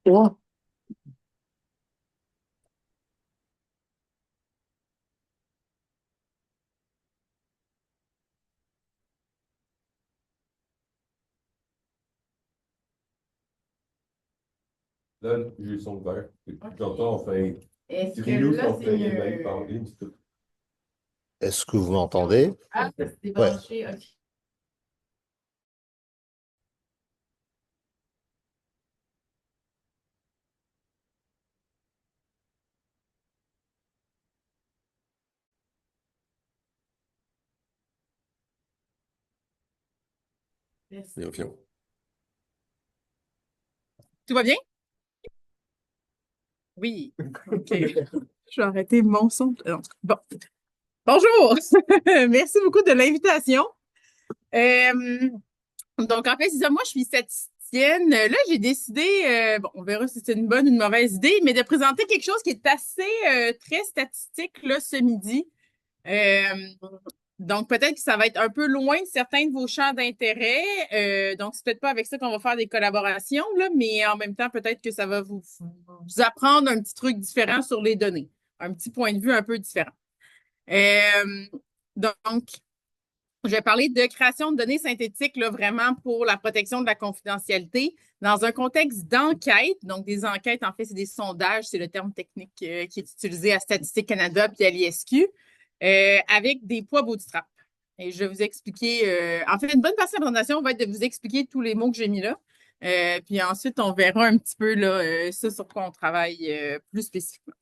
Ouais. Là, j'ai le son vert. OK. J'entends enfin. Est-ce que Rio là, sont c'est fait mieux? parler. Est-ce que vous m'entendez? Ah, ça s'est Ouais. débranché. OK. Bien, bien. Tout va bien? Oui. OK. Je vais arrêter mon son. Bon. Bonjour! Merci beaucoup de l'invitation. Euh, donc, en fait, c'est ça. Moi, je suis statisticienne. Là, j'ai décidé, bon, on verra si c'est une bonne ou une mauvaise idée, mais de présenter quelque chose qui est assez très statistique là, ce midi. Euh, donc, peut-être que ça va être un peu loin de certains de vos champs d'intérêt. Donc, c'est peut-être pas avec ça qu'on va faire des collaborations, là, mais en même temps, peut-être que ça va vous apprendre un petit truc différent sur les données, un petit point de vue un peu différent. Euh, donc, je vais parler de création de données synthétiques, là, vraiment pour la protection de la confidentialité dans un contexte d'enquête. Donc, des enquêtes, en fait, c'est des sondages, c'est le terme technique qui est utilisé à Statistique Canada puis à l'ISQ, avec des poids bootstrap. Et je vais vous expliquer, en fait, une bonne partie de la présentation va être de vous expliquer tous les mots que j'ai mis là. Puis ensuite, on verra un petit peu là, ça sur quoi on travaille plus spécifiquement.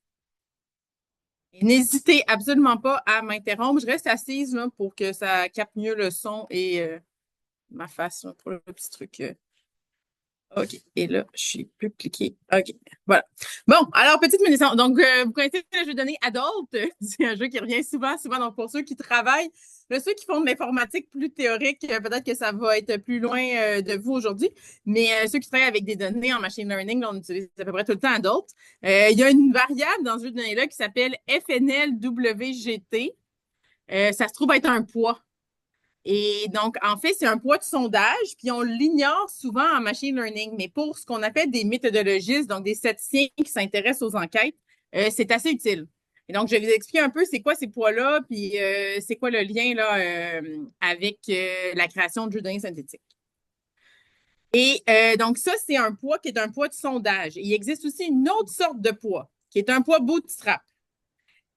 Et n'hésitez absolument pas à m'interrompre. Je reste assise là, pour que ça capte mieux le son et ma face là, pour le petit truc. OK. Et là, je peux cliquer. OK. Voilà. Bon, alors, petite munition. Donc, vous connaissez le jeu de données Adult. C'est un jeu qui revient souvent, souvent. Donc, pour ceux qui travaillent, ceux qui font de l'informatique plus théorique, peut-être que ça va être plus loin de vous aujourd'hui. Mais ceux qui travaillent avec des données en machine learning, là, on utilise à peu près tout le temps Adult. Il y a une variable dans ce jeu de données-là qui s'appelle FNLWGT. Ça se trouve être un poids. Et donc, en fait, c'est un poids de sondage, puis on l'ignore souvent en machine learning. Mais pour ce qu'on appelle des méthodologistes, donc des statisticiens qui s'intéressent aux enquêtes, c'est assez utile. Et donc, je vais vous expliquer un peu c'est quoi ces poids-là, puis c'est quoi le lien là, avec la création de jeux de données synthétiques. Et donc, ça, c'est un poids qui est un poids de sondage. Et il existe aussi une autre sorte de poids, qui est un poids bootstrap.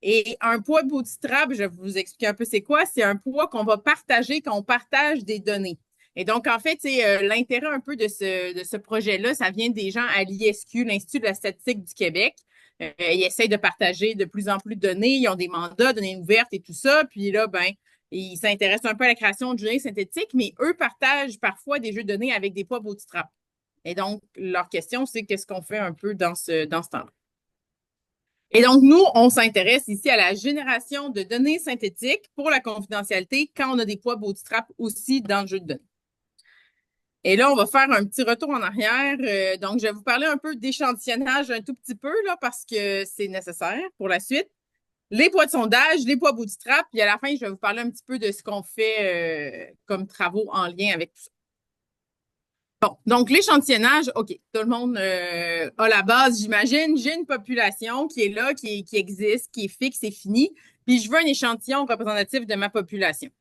Et un poids bootstrap, je vais vous expliquer un peu c'est quoi. C'est un poids qu'on va partager quand on partage des données. Et donc, en fait, l'intérêt un peu de ce projet-là, ça vient des gens à l'ISQ, l'Institut de la statistique du Québec. Ils essayent de partager de plus en plus de données. Ils ont des mandats, données ouvertes et tout ça. Puis là, ben, ils s'intéressent un peu à la création de données synthétiques, mais eux partagent parfois des jeux de données avec des poids bootstrap. Et donc, leur question, c'est qu'est-ce qu'on fait un peu dans ce temps-là. Et donc, nous, on s'intéresse ici à la génération de données synthétiques pour la confidentialité quand on a des poids bootstrap aussi dans le jeu de données. Et là, on va faire un petit retour en arrière. Donc, je vais vous parler un peu d'échantillonnage un tout petit peu, là, parce que c'est nécessaire pour la suite. Les poids de sondage, les poids bootstrap, puis à la fin, je vais vous parler un petit peu de ce qu'on fait comme travaux en lien avec tout ça. Bon, donc l'échantillonnage, OK, tout le monde a la base, j'imagine. J'ai une population qui est là, qui existe, qui est fixe et finie, puis je veux un échantillon représentatif de ma population.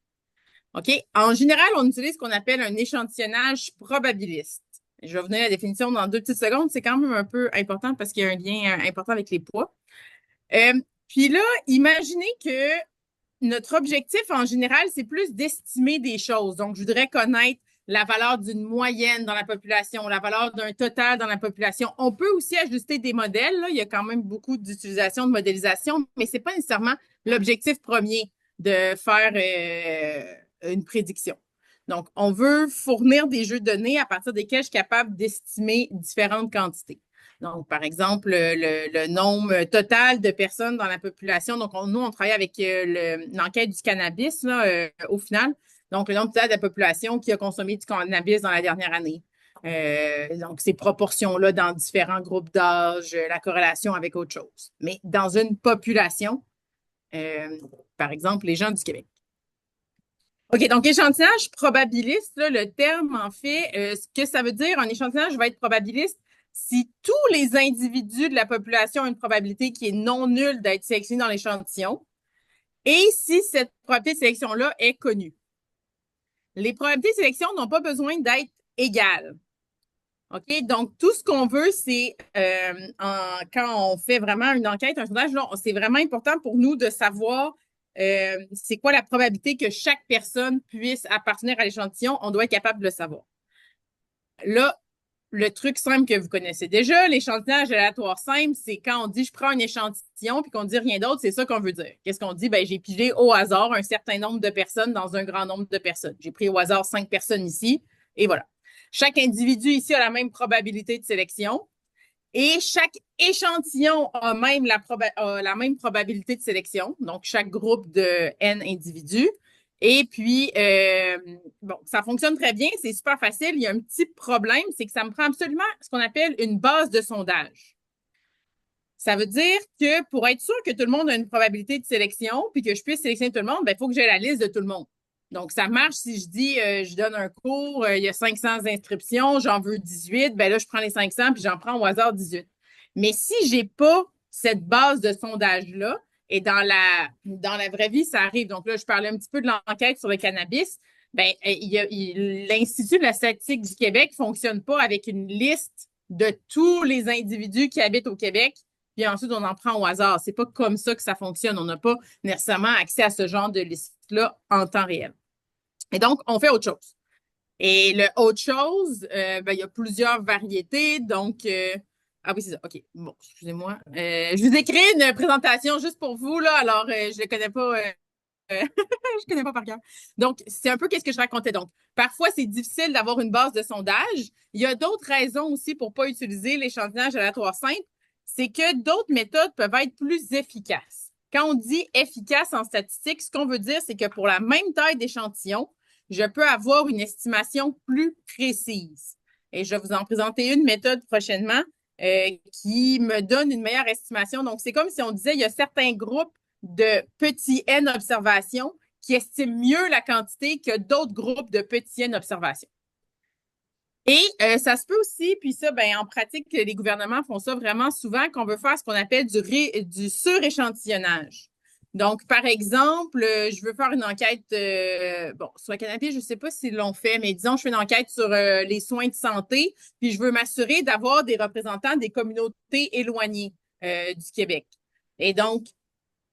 OK? En général, on utilise ce qu'on appelle un échantillonnage probabiliste. Je vais vous donner la définition dans 2 petites secondes. C'est quand même un peu important parce qu'il y a un lien important avec les poids. Euh, puis là, imaginez que notre objectif en général, c'est plus d'estimer des choses. Donc, je voudrais connaître la valeur d'une moyenne dans la population, la valeur d'un total dans la population. On peut aussi ajuster des modèles. Là. Il y a quand même beaucoup d'utilisation de modélisation, mais ce n'est pas nécessairement l'objectif premier de faire une prédiction. Donc, on veut fournir des jeux de données à partir desquels je suis capable d'estimer différentes quantités. Donc, par exemple, le nombre total de personnes dans la population. Donc, nous, on travaille avec l'enquête du cannabis, là, au final. Donc, le nombre total de la population qui a consommé du cannabis dans la dernière année. Donc, ces proportions-là dans différents groupes d'âge, la corrélation avec autre chose. Mais dans une population, euh, par exemple, les gens du Québec. OK, donc échantillonnage probabiliste, là, le terme, en fait, ce que ça veut dire, un échantillonnage va être probabiliste si tous les individus de la population ont une probabilité qui est non nulle d'être sélectionnés dans l'échantillon et si cette probabilité de sélection-là est connue. Les probabilités de sélection n'ont pas besoin d'être égales. OK? Donc, tout ce qu'on veut, c'est quand on fait vraiment une enquête, un sondage, c'est vraiment important pour nous de savoir c'est quoi la probabilité que chaque personne puisse appartenir à l'échantillon. On doit être capable de le savoir. Là, le truc simple que vous connaissez déjà, l'échantillonnage aléatoire simple, c'est quand on dit je prends un échantillon puis qu'on dit rien d'autre, c'est ça qu'on veut dire. Qu'est-ce qu'on dit? Ben, j'ai pigé au hasard un certain nombre de personnes dans un grand nombre de personnes. J'ai pris au hasard 5 personnes ici et voilà. Chaque individu ici a la même probabilité de sélection et chaque échantillon a même la même probabilité de sélection. Donc, chaque groupe de N individus. Et puis, bon, ça fonctionne très bien, c'est super facile. Il y a un petit problème, c'est que ça me prend absolument ce qu'on appelle une base de sondage. Ça veut dire que pour être sûr que tout le monde a une probabilité de sélection, puis que je puisse sélectionner tout le monde, il faut que j'ai la liste de tout le monde. Donc, ça marche si je dis, je donne un cours, il y a 500 inscriptions, j'en veux 18, ben là, je prends les 500 puis j'en prends au hasard 18. Mais si j'ai pas cette base de sondage-là, et dans la vraie vie, ça arrive. Donc là, je parlais un petit peu de l'enquête sur le cannabis. Ben, l'Institut de la statistique du Québec fonctionne pas avec une liste de tous les individus qui habitent au Québec, puis ensuite on en prend au hasard. C'est pas comme ça que ça fonctionne. On n'a pas nécessairement accès à ce genre de liste-là en temps réel. Et donc, on fait autre chose. Et le autre chose, il y a plusieurs variétés. Donc, ah oui, c'est ça. OK. Bon, excusez-moi. Je vous ai créé une présentation juste pour vous, là. Alors, je ne connais pas. Je connais pas par cœur. Donc, c'est un peu qu'est-ce que je racontais. Donc, parfois, c'est difficile d'avoir une base de sondage. Il y a d'autres raisons aussi pour ne pas utiliser l'échantillonnage aléatoire simple. C'est que d'autres méthodes peuvent être plus efficaces. Quand on dit efficace en statistique, ce qu'on veut dire, c'est que pour la même taille d'échantillon, je peux avoir une estimation plus précise. Et je vais vous en présenter une méthode prochainement qui me donne une meilleure estimation. Donc, c'est comme si on disait, il y a certains groupes de petits N observations qui estiment mieux la quantité que d'autres groupes de petits N observations. Et ça se peut aussi, puis ça, ben, en pratique, les gouvernements font ça vraiment souvent, qu'on veut faire ce qu'on appelle du suréchantillonnage. Donc, par exemple, je veux faire une enquête, sur le canapé, je ne sais pas s'ils l'ont fait, mais disons, je fais une enquête sur les soins de santé, puis je veux m'assurer d'avoir des représentants des communautés éloignées du Québec. Et donc,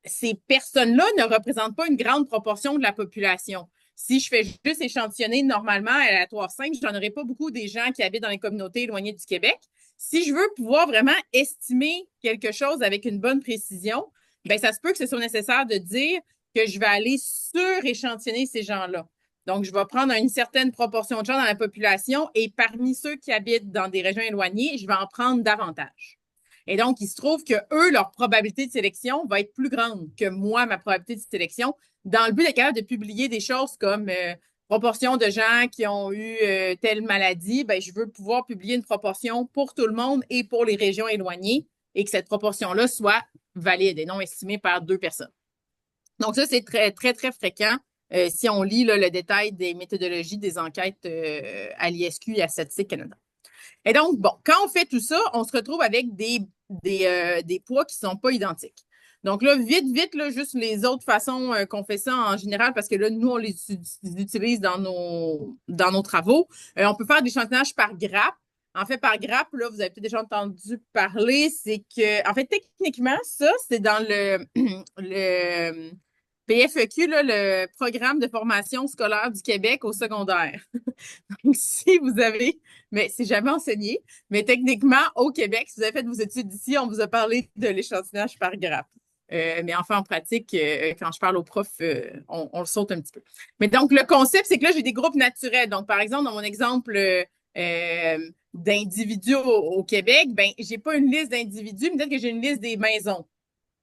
ces personnes-là ne représentent pas une grande proportion de la population. Si je fais juste échantillonner normalement aléatoire simple, je n'en aurai pas beaucoup des gens qui habitent dans les communautés éloignées du Québec. Si je veux pouvoir vraiment estimer quelque chose avec une bonne précision, ben ça se peut que ce soit nécessaire de dire que je vais aller suréchantillonner ces gens-là. Donc, je vais prendre une certaine proportion de gens dans la population et parmi ceux qui habitent dans des régions éloignées, je vais en prendre davantage. Et donc, il se trouve que eux, leur probabilité de sélection va être plus grande que moi, ma probabilité de sélection, dans le but d'être capable de publier des choses comme proportion de gens qui ont eu telle maladie. Ben, je veux pouvoir publier une proportion pour tout le monde et pour les régions éloignées et que cette proportion-là soit valide et non estimée par 2 personnes. Donc, ça, c'est très, très, très fréquent si on lit là, le détail des méthodologies des enquêtes à l'ISQ et à Statistique Canada. Et donc, bon, quand on fait tout ça, on se retrouve avec des poids qui ne sont pas identiques. Donc là, vite, là, juste les autres façons qu'on fait ça en général, parce que là, nous, on les utilise dans nos travaux. On peut faire des échantillonnages par grappe. En fait, par grappe, là, vous avez peut-être déjà entendu parler, c'est que, en fait, techniquement, ça, c'est dans le PFEQ, là, le Programme de formation scolaire du Québec au secondaire. Donc, si vous avez, mais c'est jamais enseigné, mais techniquement, au Québec, si vous avez fait vos études ici, on vous a parlé de l'échantillonnage par grappe. Mais enfin, en pratique, quand je parle aux profs, on le saute un petit peu. Mais donc, le concept, c'est que là, j'ai des groupes naturels. Donc, par exemple, dans mon exemple d'individus au Québec, ben, j'ai pas une liste d'individus, mais peut-être que j'ai une liste des maisons.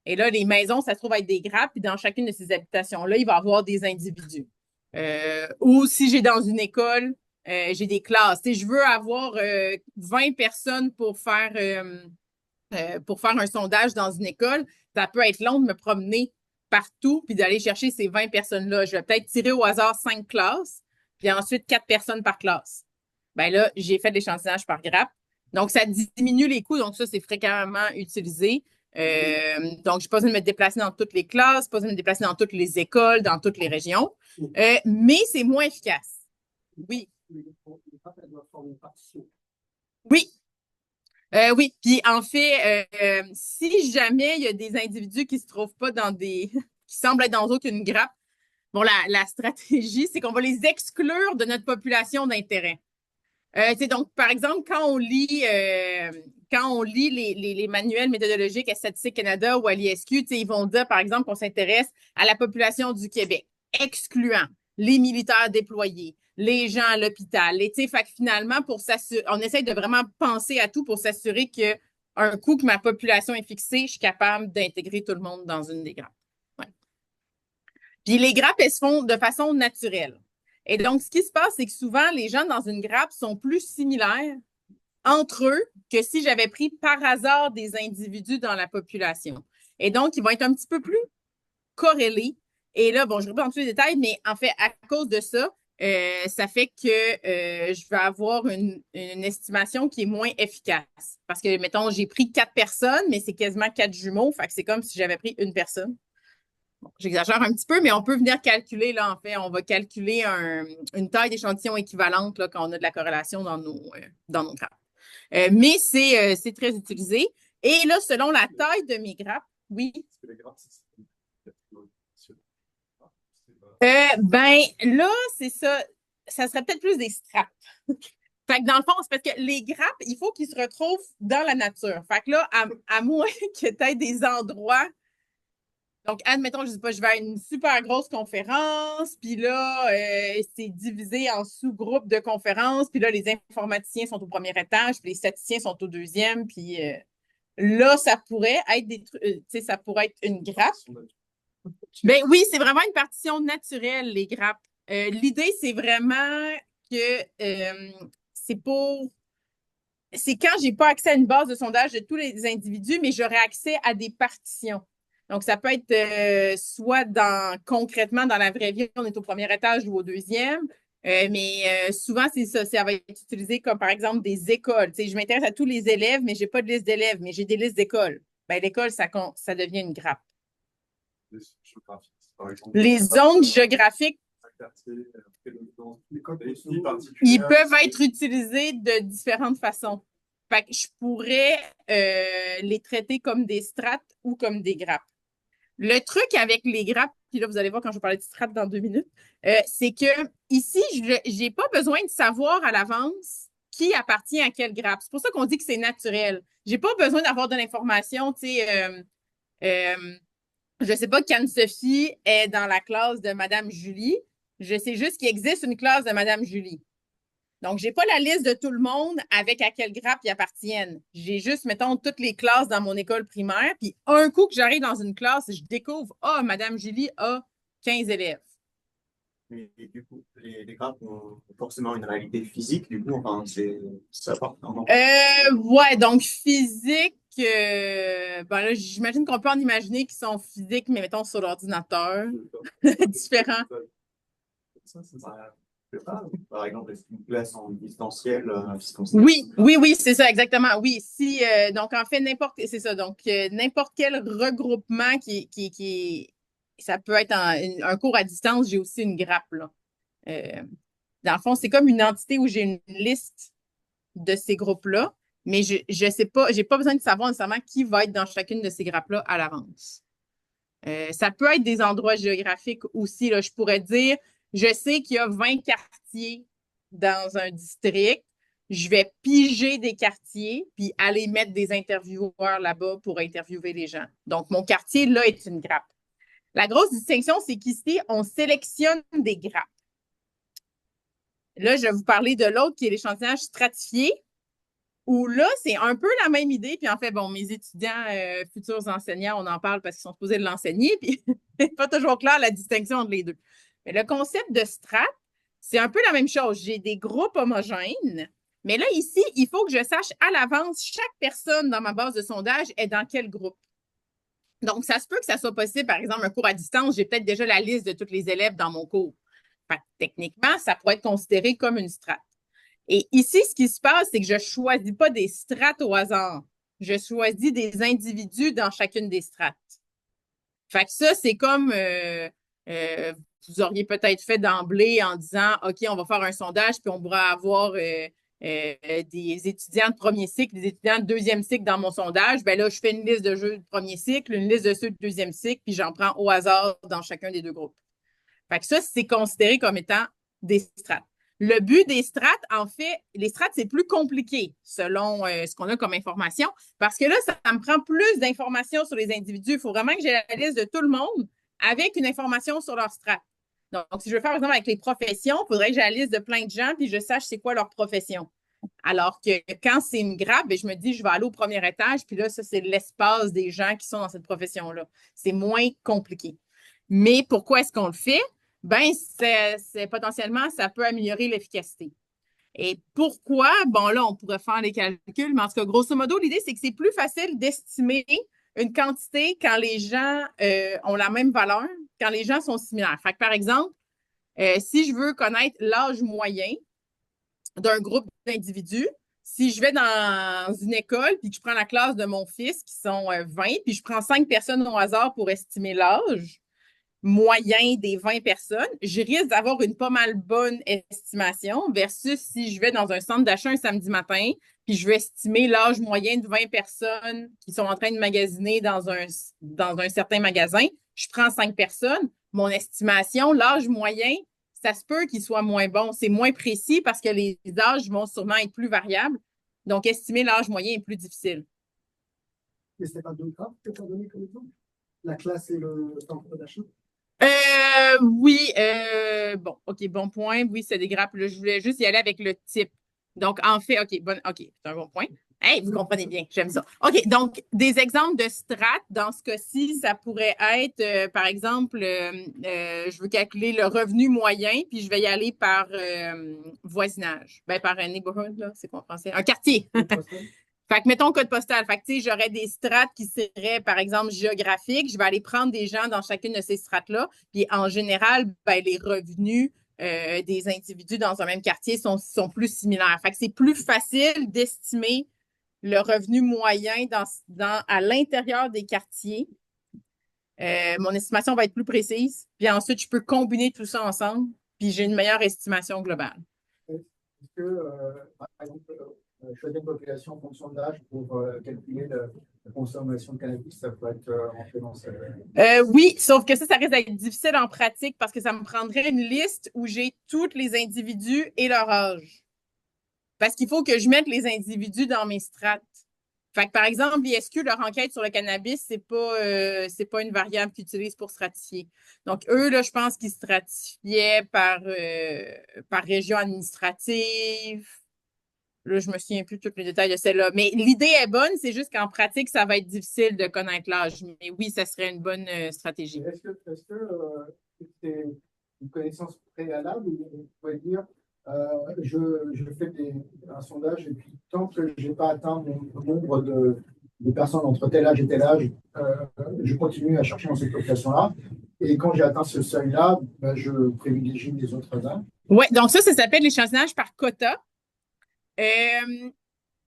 Et là, les maisons, ça se trouve être des grappes, puis dans chacune de ces habitations-là, il va y avoir des individus. Ou si j'ai dans une école, j'ai des classes. Si je veux avoir 20 personnes pour faire un sondage dans une école, ça peut être long de me promener partout puis d'aller chercher ces 20 personnes-là. Je vais peut-être tirer au hasard 5 classes, puis ensuite 4 personnes par classe. Ben là, j'ai fait de l'échantillonnage par grappe. Donc, ça diminue les coûts. Donc, ça, c'est fréquemment utilisé. Donc, je n'ai pas besoin de me déplacer dans toutes les classes, pas besoin de me déplacer dans toutes les écoles, dans toutes les régions. Mais c'est moins efficace. Oui. Oui. Oui. Puis, en fait, si jamais il y a des individus qui ne se trouvent pas dans des... qui semblent être dans aucune grappe, bon, la stratégie, c'est qu'on va les exclure de notre population d'intérêt. Donc, par exemple, quand on lit les manuels méthodologiques à Statistique Canada ou à l'ISQ, ils vont dire, par exemple, qu'on s'intéresse à la population du Québec, excluant les militaires déployés, les gens à l'hôpital. Fait que finalement, on essaie de vraiment penser à tout pour s'assurer qu'un coup que ma population est fixée, je suis capable d'intégrer tout le monde dans une des grappes. Ouais. Puis les grappes, elles se font de façon naturelle. Et donc, ce qui se passe, c'est que souvent, les gens dans une grappe sont plus similaires entre eux que si j'avais pris par hasard des individus dans la population. Et donc, ils vont être un petit peu plus corrélés. Et là, bon, je ne vais pas dans tous les détails, mais en fait, à cause de ça, ça fait que je vais avoir une estimation qui est moins efficace. Parce que, mettons, j'ai pris 4 personnes, mais c'est quasiment 4 jumeaux. Fait que c'est comme si j'avais pris une personne. Bon, j'exagère un petit peu, mais on peut venir calculer, là, en fait, on va calculer une taille d'échantillon équivalente là, quand on a de la corrélation dans nos grappes. Mais c'est très utilisé. Et là, selon la taille de mes grappes, oui. Ben là, c'est ça. Ça serait peut-être plus des strates. Fait que dans le fond, c'est parce que les grappes, il faut qu'ils se retrouvent dans la nature. Fait que là, à moins que tu aies des endroits. Donc, admettons, je sais pas, je vais à une super grosse conférence, puis là, c'est divisé en sous-groupes de conférences, puis là, les informaticiens sont au premier étage, puis les statisticiens sont au deuxième, puis là, ça pourrait être ça pourrait être une grappe. Ben oui, c'est vraiment une partition naturelle, les grappes. L'idée, c'est vraiment que c'est quand j'ai pas accès à une base de sondage de tous les individus, mais j'aurai accès à des partitions. Donc, ça peut être soit concrètement dans la vraie vie, on est au premier étage ou au deuxième, mais souvent, c'est ça, ça va être utilisé comme par exemple des écoles. Je m'intéresse à tous les élèves, mais j'ai pas de liste d'élèves, mais j'ai des listes d'écoles. Ben, l'école, ça devient une grappe. Les zones géographiques, ils peuvent être utilisés de différentes façons. Fait que je pourrais les traiter comme des strates ou comme des grappes. Le truc avec les grappes, puis là, vous allez voir quand je vais parler de strates dans 2 minutes, c'est que ici, je n'ai pas besoin de savoir à l'avance qui appartient à quelle grappe. C'est pour ça qu'on dit que c'est naturel. Je n'ai pas besoin d'avoir de l'information, tu sais, je ne sais pas qu'Anne-Sophie est dans la classe de Madame Julie. Je sais juste qu'il existe une classe de Madame Julie. Donc, je n'ai pas la liste de tout le monde avec à quelle grappe ils appartiennent. J'ai juste, mettons, toutes les classes dans mon école primaire. Puis, un coup que j'arrive dans une classe, je découvre, Madame Julie a 15 élèves. Mais du coup, les grappes ont forcément une réalité physique, du coup, enfin, ça apporte vraiment. Ouais, donc physique, ben là, j'imagine qu'on peut en imaginer qui sont physiques, mais mettons sur l'ordinateur. Différent. Par exemple, est-ce qu'une classe en distanciel, Oui, c'est ça, exactement. Oui, si, donc en fait, c'est ça, donc n'importe quel regroupement ça peut être un cours à distance, j'ai aussi une grappe, là. Dans le fond, c'est comme une entité où j'ai une liste de ces groupes-là, mais je sais pas, j'ai pas besoin de savoir nécessairement qui va être dans chacune de ces grappes-là à l'avance. Ça peut être des endroits géographiques aussi, là. Je pourrais dire, je sais qu'il y a 20 quartiers dans un district. Je vais piger des quartiers puis aller mettre des intervieweurs là-bas pour interviewer les gens. Donc, mon quartier, là, est une grappe. La grosse distinction, c'est qu'ici, on sélectionne des grappes. Là, je vais vous parler de l'autre qui est l'échantillonnage stratifié, où là, c'est un peu la même idée. Puis en fait, bon, mes étudiants, futurs enseignants, on en parle parce qu'ils sont supposés de l'enseigner, puis c'est pas toujours clair la distinction entre les deux. Mais le concept de strat, c'est un peu la même chose. J'ai des groupes homogènes, mais là, ici, il faut que je sache à l'avance chaque personne dans ma base de sondage est dans quel groupe. Donc, ça se peut que ça soit possible, par exemple, un cours à distance, j'ai peut-être déjà la liste de tous les élèves dans mon cours. Fait que, techniquement, ça pourrait être considéré comme une strate. Et ici, ce qui se passe, c'est que je ne choisis pas des strates au hasard. Je choisis des individus dans chacune des strates. Fait que ça, c'est comme vous auriez peut-être fait d'emblée en disant, OK, on va faire un sondage, puis on pourra avoir des étudiants de premier cycle, des étudiants de deuxième cycle dans mon sondage. Ben là, je fais une liste de jeux de premier cycle, une liste de ceux de deuxième cycle, puis j'en prends au hasard dans chacun des deux groupes. Fait que ça, c'est considéré comme étant des strates. Le but des strates, en fait, les strates, c'est plus compliqué selon ce qu'on a comme information, parce que là, ça me prend plus d'informations sur les individus. Il faut vraiment que j'ai la liste de tout le monde avec une information sur leur strates. Donc, si je veux faire, par exemple, avec les professions, il faudrait que j'ai la liste de plein de gens puis je sache c'est quoi leur profession. Alors que quand c'est une grappe, je me dis, je vais aller au premier étage, puis là, ça, c'est l'espace des gens qui sont dans cette profession-là. C'est moins compliqué. Mais pourquoi est-ce qu'on le fait? Ben, c'est potentiellement, ça peut améliorer l'efficacité. Et pourquoi? Bon, là, on pourrait faire les calculs, mais en tout cas, grosso modo, l'idée, c'est que c'est plus facile d'estimer une quantité quand les gens ont la même valeur, quand les gens sont similaires. Fait que, par exemple, si je veux connaître l'âge moyen d'un groupe d'individus, si je vais dans une école puis que je prends la classe de mon fils, qui sont 20, puis je prends 5 personnes au hasard pour estimer l'âge moyen des 20 personnes, je risque d'avoir une pas mal bonne estimation versus si je vais dans un centre d'achat un samedi matin, puis je veux estimer l'âge moyen de 20 personnes qui sont en train de magasiner dans un certain magasin. Je prends 5 personnes. Mon estimation, l'âge moyen, ça se peut qu'il soit moins bon. C'est moins précis parce que les âges vont sûrement être plus variables. Donc, estimer l'âge moyen est plus difficile. Mais ce n'est pas deux graphes que tu as donné comme exemple? La classe et le centre d'achat? Oui, bon, OK, bon point. Oui, c'est des grappes. Là, je voulais juste y aller avec le type. Donc, en fait, OK, c'est un bon point. Hey, vous comprenez bien, j'aime ça. OK, donc, des exemples de strates, dans ce cas-ci, ça pourrait être, par exemple, je veux calculer le revenu moyen, puis je vais y aller par voisinage. Ben, par un neighborhood, là, c'est quoi en français? Un quartier. Fait que, mettons, code postal. Fait que, tu sais, j'aurais des strates qui seraient, par exemple, géographiques. Je vais aller prendre des gens dans chacune de ces strates-là. Puis, en général, ben, les revenus des individus dans un même quartier sont plus similaires. Fait que c'est plus facile d'estimer le revenu moyen à l'intérieur des quartiers. Mon estimation va être plus précise. Puis ensuite, je peux combiner tout ça ensemble. Puis, j'ai une meilleure estimation globale. Est-ce que, par exemple, choisir une population en fonction de l'âge pour calculer la consommation de cannabis, ça peut être rentré dans ce... Oui, sauf que ça risque d'être difficile en pratique parce que ça me prendrait une liste où j'ai tous les individus et leur âge. Parce qu'il faut que je mette les individus dans mes strates. Fait que, par exemple, l'ISQ, leur enquête sur le cannabis, c'est pas une variable qu'ils utilisent pour stratifier. Donc, eux, là, je pense qu'ils stratifiaient par région administrative. Là, je me souviens plus de tous les détails de celle-là. Mais l'idée est bonne, c'est juste qu'en pratique, ça va être difficile de connaître l'âge. Mais oui, ça serait une bonne stratégie. Est-ce que c'est une connaissance préalable où on pourrait dire je fais un sondage et puis tant que je n'ai pas atteint mon nombre de personnes entre tel âge et tel âge, je continue à chercher dans cette population-là. Et quand j'ai atteint ce seuil-là, ben, je privilégie les autres âges. Oui, donc ça s'appelle l'échantillonnage par quota.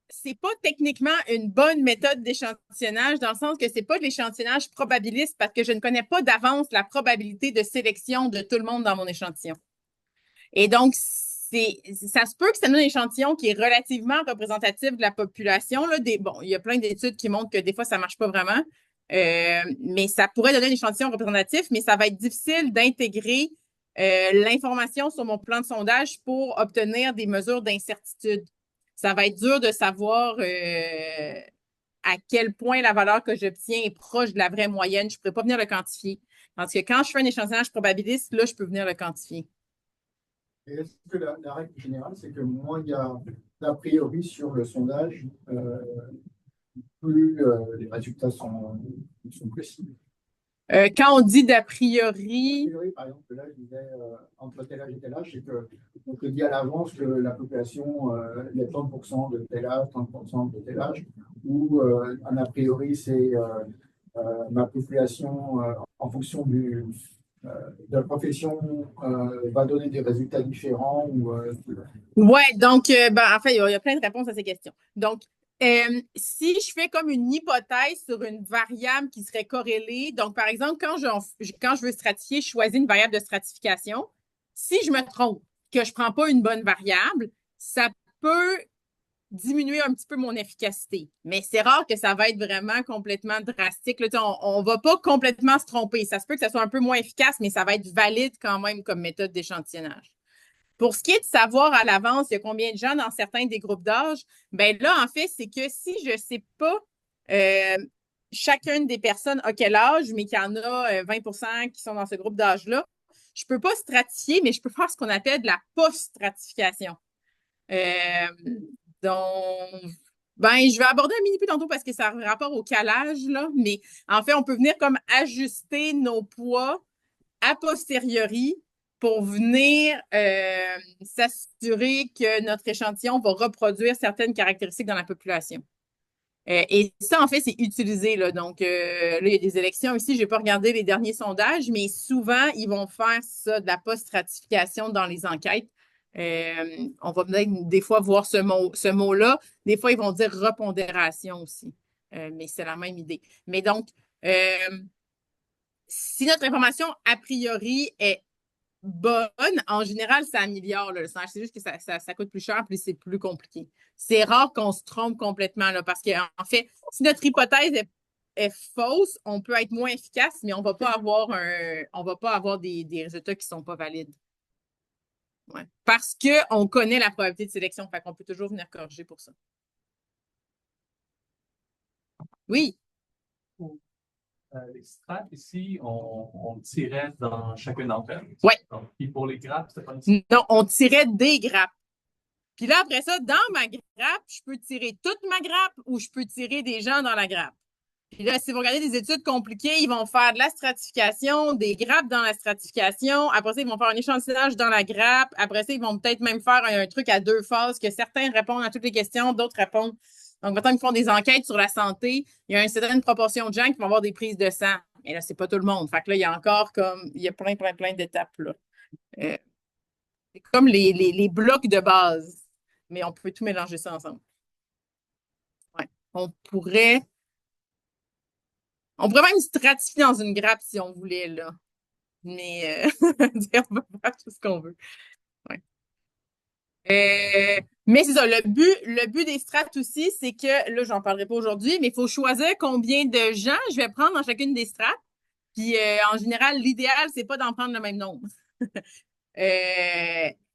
C'est pas techniquement une bonne méthode d'échantillonnage dans le sens que c'est pas de l'échantillonnage probabiliste parce que je ne connais pas d'avance la probabilité de sélection de tout le monde dans mon échantillon. Et donc, ça se peut que c'est un échantillon qui est relativement représentatif de la population. Là, il y a plein d'études qui montrent que des fois, ça marche pas vraiment. Mais ça pourrait donner un échantillon représentatif, mais ça va être difficile d'intégrer l'information sur mon plan de sondage pour obtenir des mesures d'incertitude. Ça va être dur de savoir à quel point la valeur que j'obtiens est proche de la vraie moyenne. Je ne pourrais pas venir le quantifier. Parce que quand je fais un échantillonnage probabiliste, là, je peux venir le quantifier. Et est-ce que la règle générale, c'est que moins il y a d'a priori sur le sondage, plus les résultats sont précis? Quand on dit d'a priori... Par exemple, là, je disais entre tel âge et tel âge, c'est qu'on te dit à l'avance que la population, il y a 30% de tel âge, 30% de tel âge, ou un a priori, c'est ma population en fonction la profession va donner des résultats différents ou Ouais, donc, en fait, il y a plein de réponses à ces questions. Donc, si je fais comme une hypothèse sur une variable qui serait corrélée, donc, par exemple, quand je veux stratifier, je choisis une variable de stratification. Si je me trompe, que je ne prends pas une bonne variable, ça peut diminuer un petit peu mon efficacité. Mais c'est rare que ça va être vraiment complètement drastique. Là, on ne va pas complètement se tromper. Ça se peut que ça soit un peu moins efficace, mais ça va être valide quand même comme méthode d'échantillonnage. Pour ce qui est de savoir à l'avance, il y a combien de gens dans certains des groupes d'âge, ben là, en fait, c'est que si je ne sais pas chacune des personnes a quel âge, mais qu'il y en a 20 qui sont dans ce groupe d'âge-là, je ne peux pas stratifier, mais je peux faire ce qu'on appelle de la post-stratification. Donc, je vais aborder un mini peu tantôt parce que ça a rapport au calage, là, mais en fait, on peut venir comme ajuster nos poids a posteriori pour venir s'assurer que notre échantillon va reproduire certaines caractéristiques dans la population. Et ça, en fait, c'est utilisé. Là. Donc, là, il y a des élections ici. Je n'ai pas regardé les derniers sondages, mais souvent, ils vont faire ça, de la post-stratification dans les enquêtes. On va peut-être des fois voir ce mot-là. Des fois, ils vont dire repondération aussi. Mais c'est la même idée. Mais donc, si notre information a priori est bonne, en général, ça améliore le sang. C'est juste que ça coûte plus cher, puis c'est plus compliqué. C'est rare qu'on se trompe complètement, là, parce qu'en fait, si notre hypothèse est fausse, on peut être moins efficace, mais on va pas avoir des résultats qui sont pas valides. Ouais. Parce qu'on connaît la probabilité de sélection, fait qu'on peut toujours venir corriger pour ça. Oui. Les strates, ici, on tirait dans chacune d'entre elles. Oui. Puis pour les grappes, c'était pas Non, on tirait des grappes. Puis là, après ça, dans ma grappe, je peux tirer toute ma grappe ou je peux tirer des gens dans la grappe. Puis là, si vous regardez des études compliquées, ils vont faire de la stratification, des grappes dans la stratification. Après ça, ils vont faire un échantillonnage dans la grappe. Après ça, ils vont peut-être même faire un truc à 2 phases, que certains répondent à toutes les questions, d'autres répondent. Donc, maintenant, ils font des enquêtes sur la santé. Il y a une certaine proportion de gens qui vont avoir des prises de sang. Mais là, c'est pas tout le monde. Fait que là, il y a encore il y a plein d'étapes, là. C'est comme les blocs de base. Mais on peut tout mélanger ça ensemble. Ouais. On pourrait même stratifier dans une grappe si on voulait, là. Mais on peut faire tout ce qu'on veut. Ouais. Mais c'est ça, le but des strates aussi, c'est que, là, j'en parlerai pas aujourd'hui, mais il faut choisir combien de gens je vais prendre dans chacune des strates. Puis, en général, l'idéal, c'est pas d'en prendre le même nombre.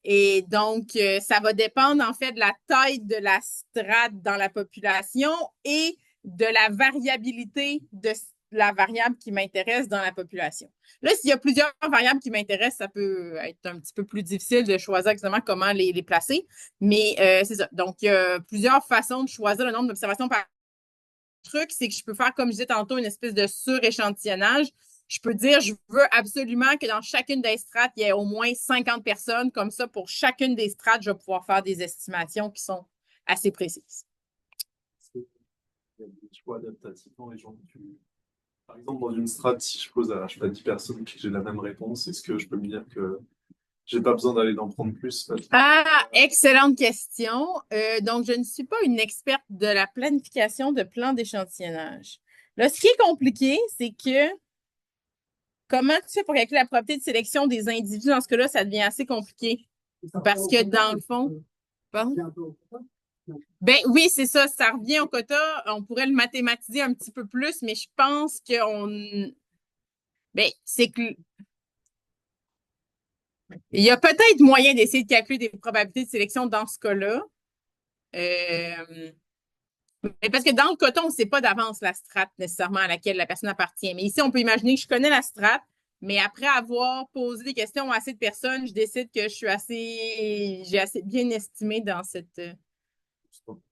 Et donc, ça va dépendre, en fait, de la taille de la strate dans la population et de la variabilité de la variable qui m'intéresse dans la population. Là, s'il y a plusieurs variables qui m'intéressent, ça peut être un petit peu plus difficile de choisir exactement comment les placer. Mais c'est ça. Donc, il y a plusieurs façons de choisir le nombre d'observations par truc, c'est que je peux faire, comme je disais tantôt, une espèce de suréchantillonnage. Je peux dire, je veux absolument que dans chacune des strates, il y ait au moins 50 personnes. Comme ça, pour chacune des strates, je vais pouvoir faire des estimations qui sont assez précises. Il y a des choix adaptatifs dans les gens. Par exemple, dans une strate, si je pose à 10 personnes et que j'ai la même réponse, est-ce que je peux me dire que j'ai pas besoin d'aller d'en prendre plus? Ah, excellente question. Donc, je ne suis pas une experte de la planification de plans d'échantillonnage. Là, ce qui est compliqué, c'est que comment tu fais pour calculer la probabilité de sélection des individus? Dans ce cas-là, ça devient assez compliqué. Parce que dans le fond. Ben oui, c'est ça. Ça revient au quota. On pourrait le mathématiser un petit peu plus, mais je pense c'est que. Il y a peut-être moyen d'essayer de calculer des probabilités de sélection dans ce cas-là. Mais parce que dans le coton, on ne sait pas d'avance la strate nécessairement à laquelle la personne appartient. Mais ici, on peut imaginer que je connais la strate, mais après avoir posé des questions à assez de personnes, je décide que j'ai assez bien estimé dans cette.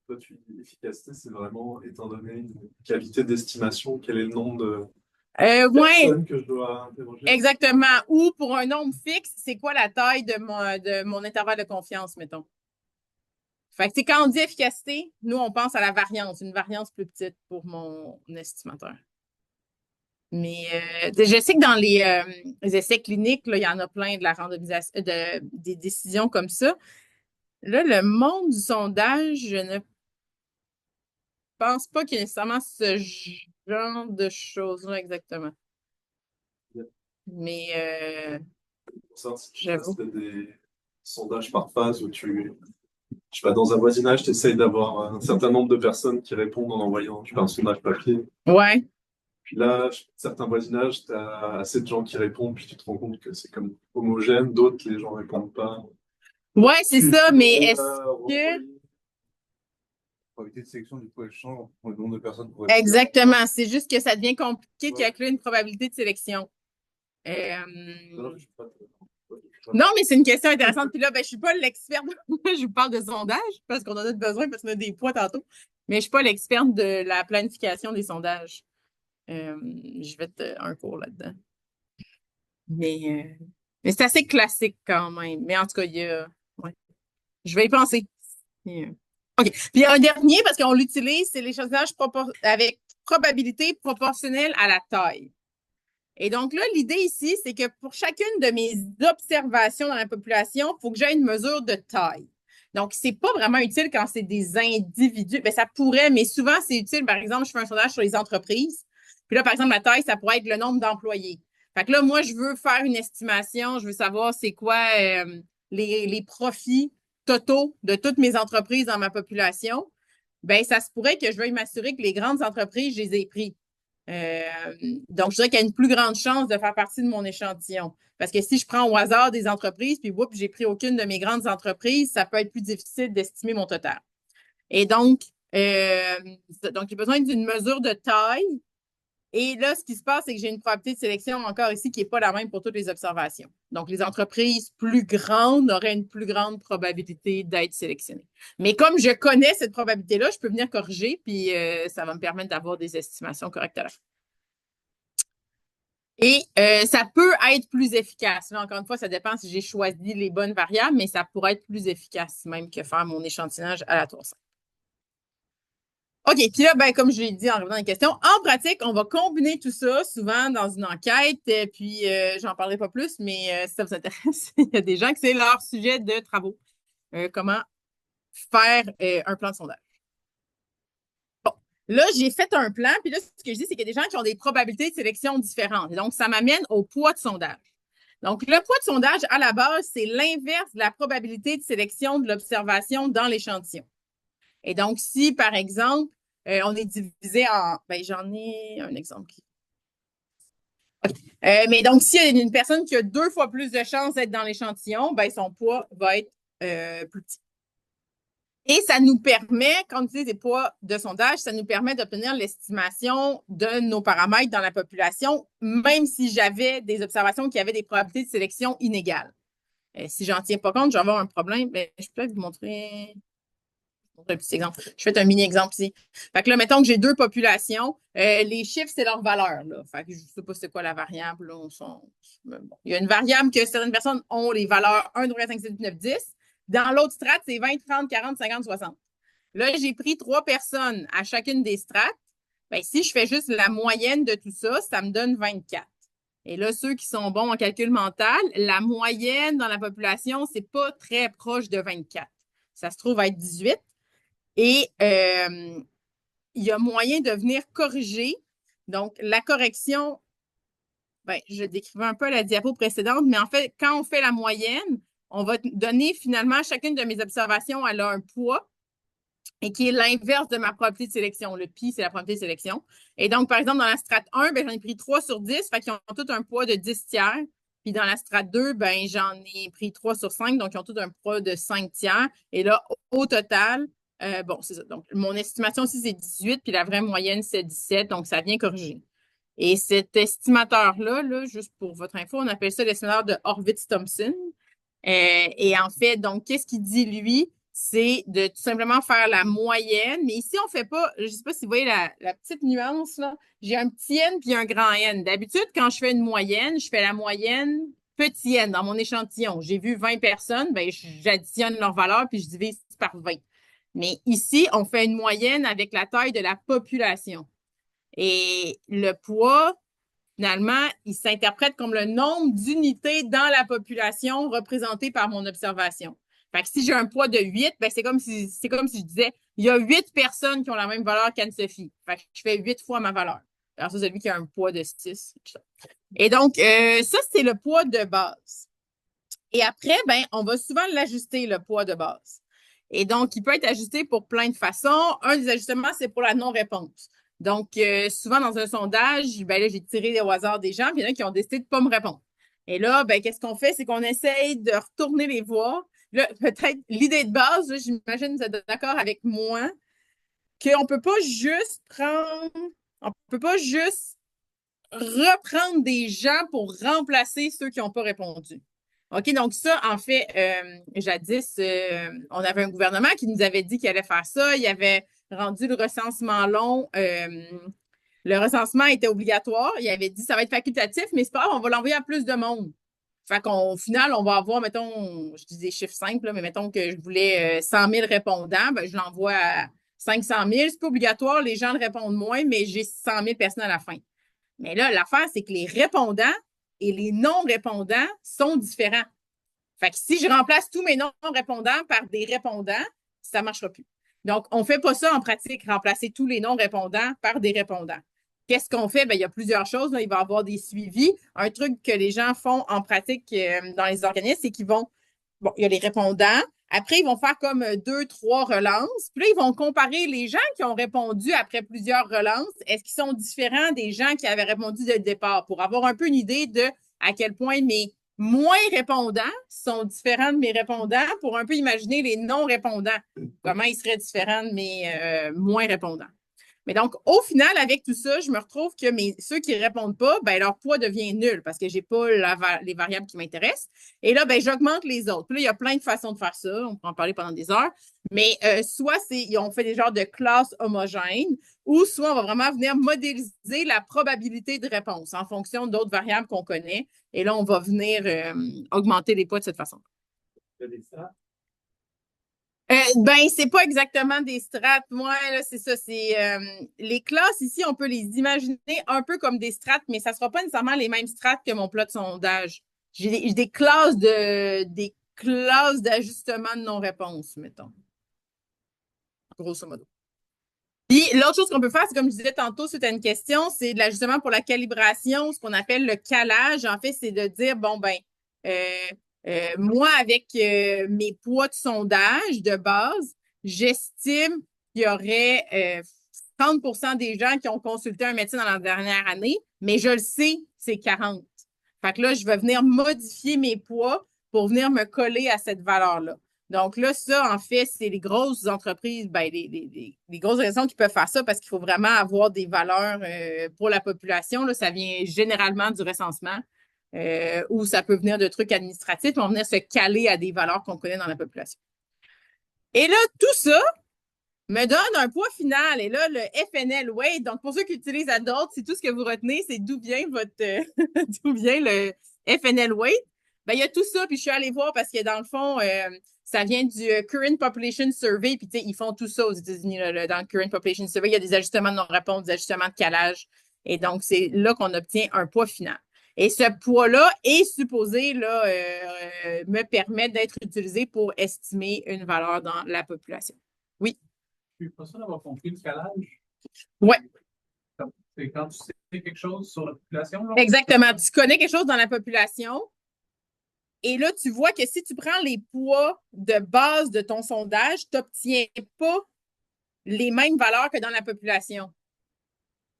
Toi, tu dis l'efficacité, c'est vraiment, étant donné une qualité d'estimation, quel est le nombre de personnes que je dois interroger? Exactement. Ou pour un nombre fixe, c'est quoi la taille de mon intervalle de confiance, mettons. Fait que quand on dit efficacité, nous, on pense à la variance, une variance plus petite pour mon estimateur. Mais je sais que dans les essais cliniques, là, il y en a plein de la randomisation, des décisions comme ça. Là, le monde du sondage, je ne pense pas qu'il y ait nécessairement ce genre de choses-là exactement. Mais Pour ça, si tu j'avoue. fais des sondages par phase où je sais pas, dans un voisinage, tu essayes d'avoir un certain nombre de personnes qui répondent en envoyant, tu fais un sondage papier. Ouais. Puis là, certains voisinages, tu as assez de gens qui répondent, puis tu te rends compte que c'est comme homogène, d'autres, les gens répondent pas. Ouais, c'est Tu ça, mais peux, est-ce que. renvoyer. La probabilité de sélection, du coup, elle change pour le nombre de personnes qui pourraient. Exactement. C'est juste que ça devient compliqué de Ouais. calculer une probabilité de sélection. Non, je suis pas- Non, mais c'est une question intéressante. Puis là, ben, je suis pas l'experte. Je vous parle de sondage parce qu'on en a besoin parce qu'on a des poids tantôt. Mais je suis pas l'experte de la planification des sondages. Je vais te un cours là-dedans. Mais c'est assez classique quand même. Mais en tout cas, ouais. Je vais y penser. OK. Puis un dernier, parce qu'on l'utilise, c'est l'échantillonnage avec probabilité proportionnelle à la taille. Et donc là, l'idée ici, c'est que pour chacune de mes observations dans la population, il faut que j'aie une mesure de taille. Donc, c'est pas vraiment utile quand c'est des individus. Bien, ça pourrait, mais souvent, c'est utile. Par exemple, je fais un sondage sur les entreprises. Puis là, par exemple, la taille, ça pourrait être le nombre d'employés. Fait que là, moi, je veux faire une estimation. Je veux savoir c'est quoi les profits totaux de toutes mes entreprises dans ma population. Bien, ça se pourrait que je veuille m'assurer que les grandes entreprises, je les ai pris. Donc, je dirais qu'il y a une plus grande chance de faire partie de mon échantillon. Parce que si je prends au hasard des entreprises, puis whoop, j'ai pris aucune de mes grandes entreprises, ça peut être plus difficile d'estimer mon total. Et donc j'ai besoin d'une mesure de taille. Et là, ce qui se passe, c'est que j'ai une probabilité de sélection encore ici qui n'est pas la même pour toutes les observations. Donc, les entreprises plus grandes auraient une plus grande probabilité d'être sélectionnées. Mais comme je connais cette probabilité-là, je peux venir corriger, puis ça va me permettre d'avoir des estimations correctes à la fin. Et ça peut être plus efficace. Là, encore une fois, ça dépend si j'ai choisi les bonnes variables, mais ça pourrait être plus efficace même que faire mon échantillonnage aléatoire. OK, puis là, ben, comme je l'ai dit en revenant à la question, en pratique, on va combiner tout ça souvent dans une enquête, puis j'en parlerai pas plus, mais si ça vous intéresse, il y a des gens que c'est leur sujet de travaux. Comment faire un plan de sondage. Bon, là, j'ai fait un plan, puis là, ce que je dis, c'est qu'il y a des gens qui ont des probabilités de sélection différentes. Et donc, ça m'amène au poids de sondage. Donc, le poids de sondage, à la base, c'est l'inverse de la probabilité de sélection de l'observation dans l'échantillon. Et donc, si, par exemple, on est divisé en... Ben, j'en ai un exemple. Okay. Mais donc, s'il y a une personne qui a 2 fois plus de chances d'être dans l'échantillon, ben, son poids va être plus petit. Et ça nous permet, quand on utilise des poids de sondage, ça nous permet d'obtenir l'estimation de nos paramètres dans la population, même si j'avais des observations qui avaient des probabilités de sélection inégales. Si j'en tiens pas compte, je vais avoir un problème. Ben, je peux peut-être vous montrer un petit exemple. Je fais un mini-exemple ici. Fait que là, mettons que j'ai 2 populations. Les chiffres, c'est leur valeur. Là. Fait que je ne sais pas c'est quoi la variable. Là. Bon. Il y a une variable que certaines personnes ont les valeurs 1, 2, 4, 5, 6, 8, 9, 10. Dans l'autre strate, c'est 20, 30, 40, 50, 60. Là, j'ai pris 3 personnes à chacune des strates. Bien, si je fais juste la moyenne de tout ça, ça me donne 24. Et là, ceux qui sont bons en calcul mental, la moyenne dans la population, c'est pas très proche de 24. Ça se trouve à être 18. Et il y a moyen de venir corriger. Donc, la correction, ben, je décrivais un peu la diapo précédente, mais en fait, quand on fait la moyenne, on va donner finalement chacune de mes observations, elle a un poids et qui est l'inverse de ma probabilité de sélection. Le pi, c'est la probabilité de sélection. Et donc, par exemple, dans la strate 1, ben, j'en ai pris 3 sur 10, fait qu'ils ont tous un poids de 10 tiers. Puis dans la strate 2, ben, j'en ai pris 3 sur 5, donc ils ont tous un poids de 5 tiers. Et là, au total, bon, c'est ça. Donc, mon estimation aussi, c'est 18, puis la vraie moyenne, c'est 17, donc ça vient corriger. Et cet estimateur-là, là, juste pour votre info, on appelle ça l'estimateur de Horvitz-Thompson. Et en fait, donc, qu'est-ce qu'il dit, lui? C'est de tout simplement faire la moyenne. Mais ici, on ne fait pas, je ne sais pas si vous voyez la petite nuance, là. J'ai un petit n puis un grand N. D'habitude, quand je fais une moyenne, je fais la moyenne petit n dans mon échantillon. J'ai vu 20 personnes, ben, j'additionne leur valeur puis je divise par 20. Mais ici, on fait une moyenne avec la taille de la population. Et le poids, finalement, il s'interprète comme le nombre d'unités dans la population représentées par mon observation. Fait que si j'ai un poids de 8, ben c'est comme si je disais, il y a 8 personnes qui ont la même valeur qu'Anne-Sophie. Fait que je fais 8 fois ma valeur. Alors ça, celui qui a un poids de 6. Et donc, ça, c'est le poids de base. Et après, ben, on va souvent l'ajuster, le poids de base. Et donc, il peut être ajusté pour plein de façons. Un des ajustements, c'est pour la non-réponse. Donc, souvent dans un sondage, ben là, j'ai tiré au hasard des gens, puis il y en a qui ont décidé de ne pas me répondre. Et là, ben, qu'est-ce qu'on fait? C'est qu'on essaye de retourner les voir. Là, peut-être l'idée de base, là, j'imagine que vous êtes d'accord avec moi, qu'on ne peut pas juste on peut pas juste reprendre des gens pour remplacer ceux qui n'ont pas répondu. OK, donc ça, en fait, jadis, on avait un gouvernement qui nous avait dit qu'il allait faire ça. Il avait rendu le recensement long. Le recensement était obligatoire. Il avait dit ça va être facultatif, mais c'est pas grave, on va l'envoyer à plus de monde. Fait qu'au final, on va avoir, mettons, je dis des chiffres simples, là, mais mettons que je voulais 100 000 répondants, ben, je l'envoie à 500 000. C'est pas obligatoire, les gens le répondent moins, mais j'ai 100 000 personnes à la fin. Mais là, l'affaire, c'est que les répondants et les non-répondants sont différents. Fait que si je remplace tous mes non-répondants par des répondants, ça ne marchera plus. Donc, on ne fait pas ça en pratique, remplacer tous les non-répondants par des répondants. Qu'est-ce qu'on fait? Bien, il y a plusieurs choses. Là. Il va y avoir des suivis. Un truc que les gens font en pratique dans les organismes, c'est qu'ils vont, bon, il y a les répondants. Après, ils vont faire comme 2, 3 relances. Puis là, ils vont comparer les gens qui ont répondu après plusieurs relances. Est-ce qu'ils sont différents des gens qui avaient répondu dès le départ pour avoir un peu une idée de à quel point mes moins répondants sont différents de mes répondants pour un peu imaginer les non-répondants. Comment ils seraient différents de mes moins répondants. Mais donc, au final, avec tout ça, je me retrouve que ceux qui ne répondent pas, ben, leur poids devient nul parce que je n'ai pas les variables qui m'intéressent. Et là, ben, j'augmente les autres. Puis là, il y a plein de façons de faire ça. On peut en parler pendant des heures. Mais soit on fait des genres de classes homogènes ou soit on va vraiment venir modéliser la probabilité de réponse en fonction d'autres variables qu'on connaît. Et là, on va venir augmenter les poids de cette façon. Ben, c'est pas exactement des strates. Moi, là, c'est ça. C'est les classes ici, on peut les imaginer un peu comme des strates, mais ça sera pas nécessairement les mêmes strates que mon plat de sondage. J'ai des classes d'ajustement de non-réponse, mettons. Grosso modo. Puis l'autre chose qu'on peut faire, c'est comme je disais tantôt, c'était une question, c'est de l'ajustement pour la calibration, ce qu'on appelle le calage. En fait, c'est de dire, bon, ben, moi, avec mes poids de sondage de base, j'estime qu'il y aurait 30% des gens qui ont consulté un médecin dans la dernière année, mais je le sais, c'est 40. Fait que là, je vais venir modifier mes poids pour venir me coller à cette valeur-là. Donc là, ça, en fait, c'est les grosses entreprises, ben, les grosses raisons qui peuvent faire ça parce qu'il faut vraiment avoir des valeurs pour la population. Là, ça vient généralement du recensement ou ça peut venir de trucs administratifs, on va venir se caler à des valeurs qu'on connaît dans la population. Et là, tout ça me donne un poids final. Et là, le FNL weight, donc pour ceux qui utilisent Adult, c'est tout ce que vous retenez, c'est d'où vient d'où vient le FNL weight. Ben, il y a tout ça, puis je suis allée voir parce que dans le fond, ça vient du Current Population Survey, puis tu sais, ils font tout ça aux États-Unis, là, dans le Current Population Survey, il y a des ajustements de non-réponse, des ajustements de calage. Et donc, c'est là qu'on obtient un poids final. Et ce poids-là est supposé là, me permettre d'être utilisé pour estimer une valeur dans la population. Oui. Je suis pas sûr d'avoir compris le calage. Ouais. C'est quand tu sais quelque chose sur la population, là? Exactement. Tu connais quelque chose dans la population. Et là, tu vois que si tu prends les poids de base de ton sondage, tu n'obtiens pas les mêmes valeurs que dans la population.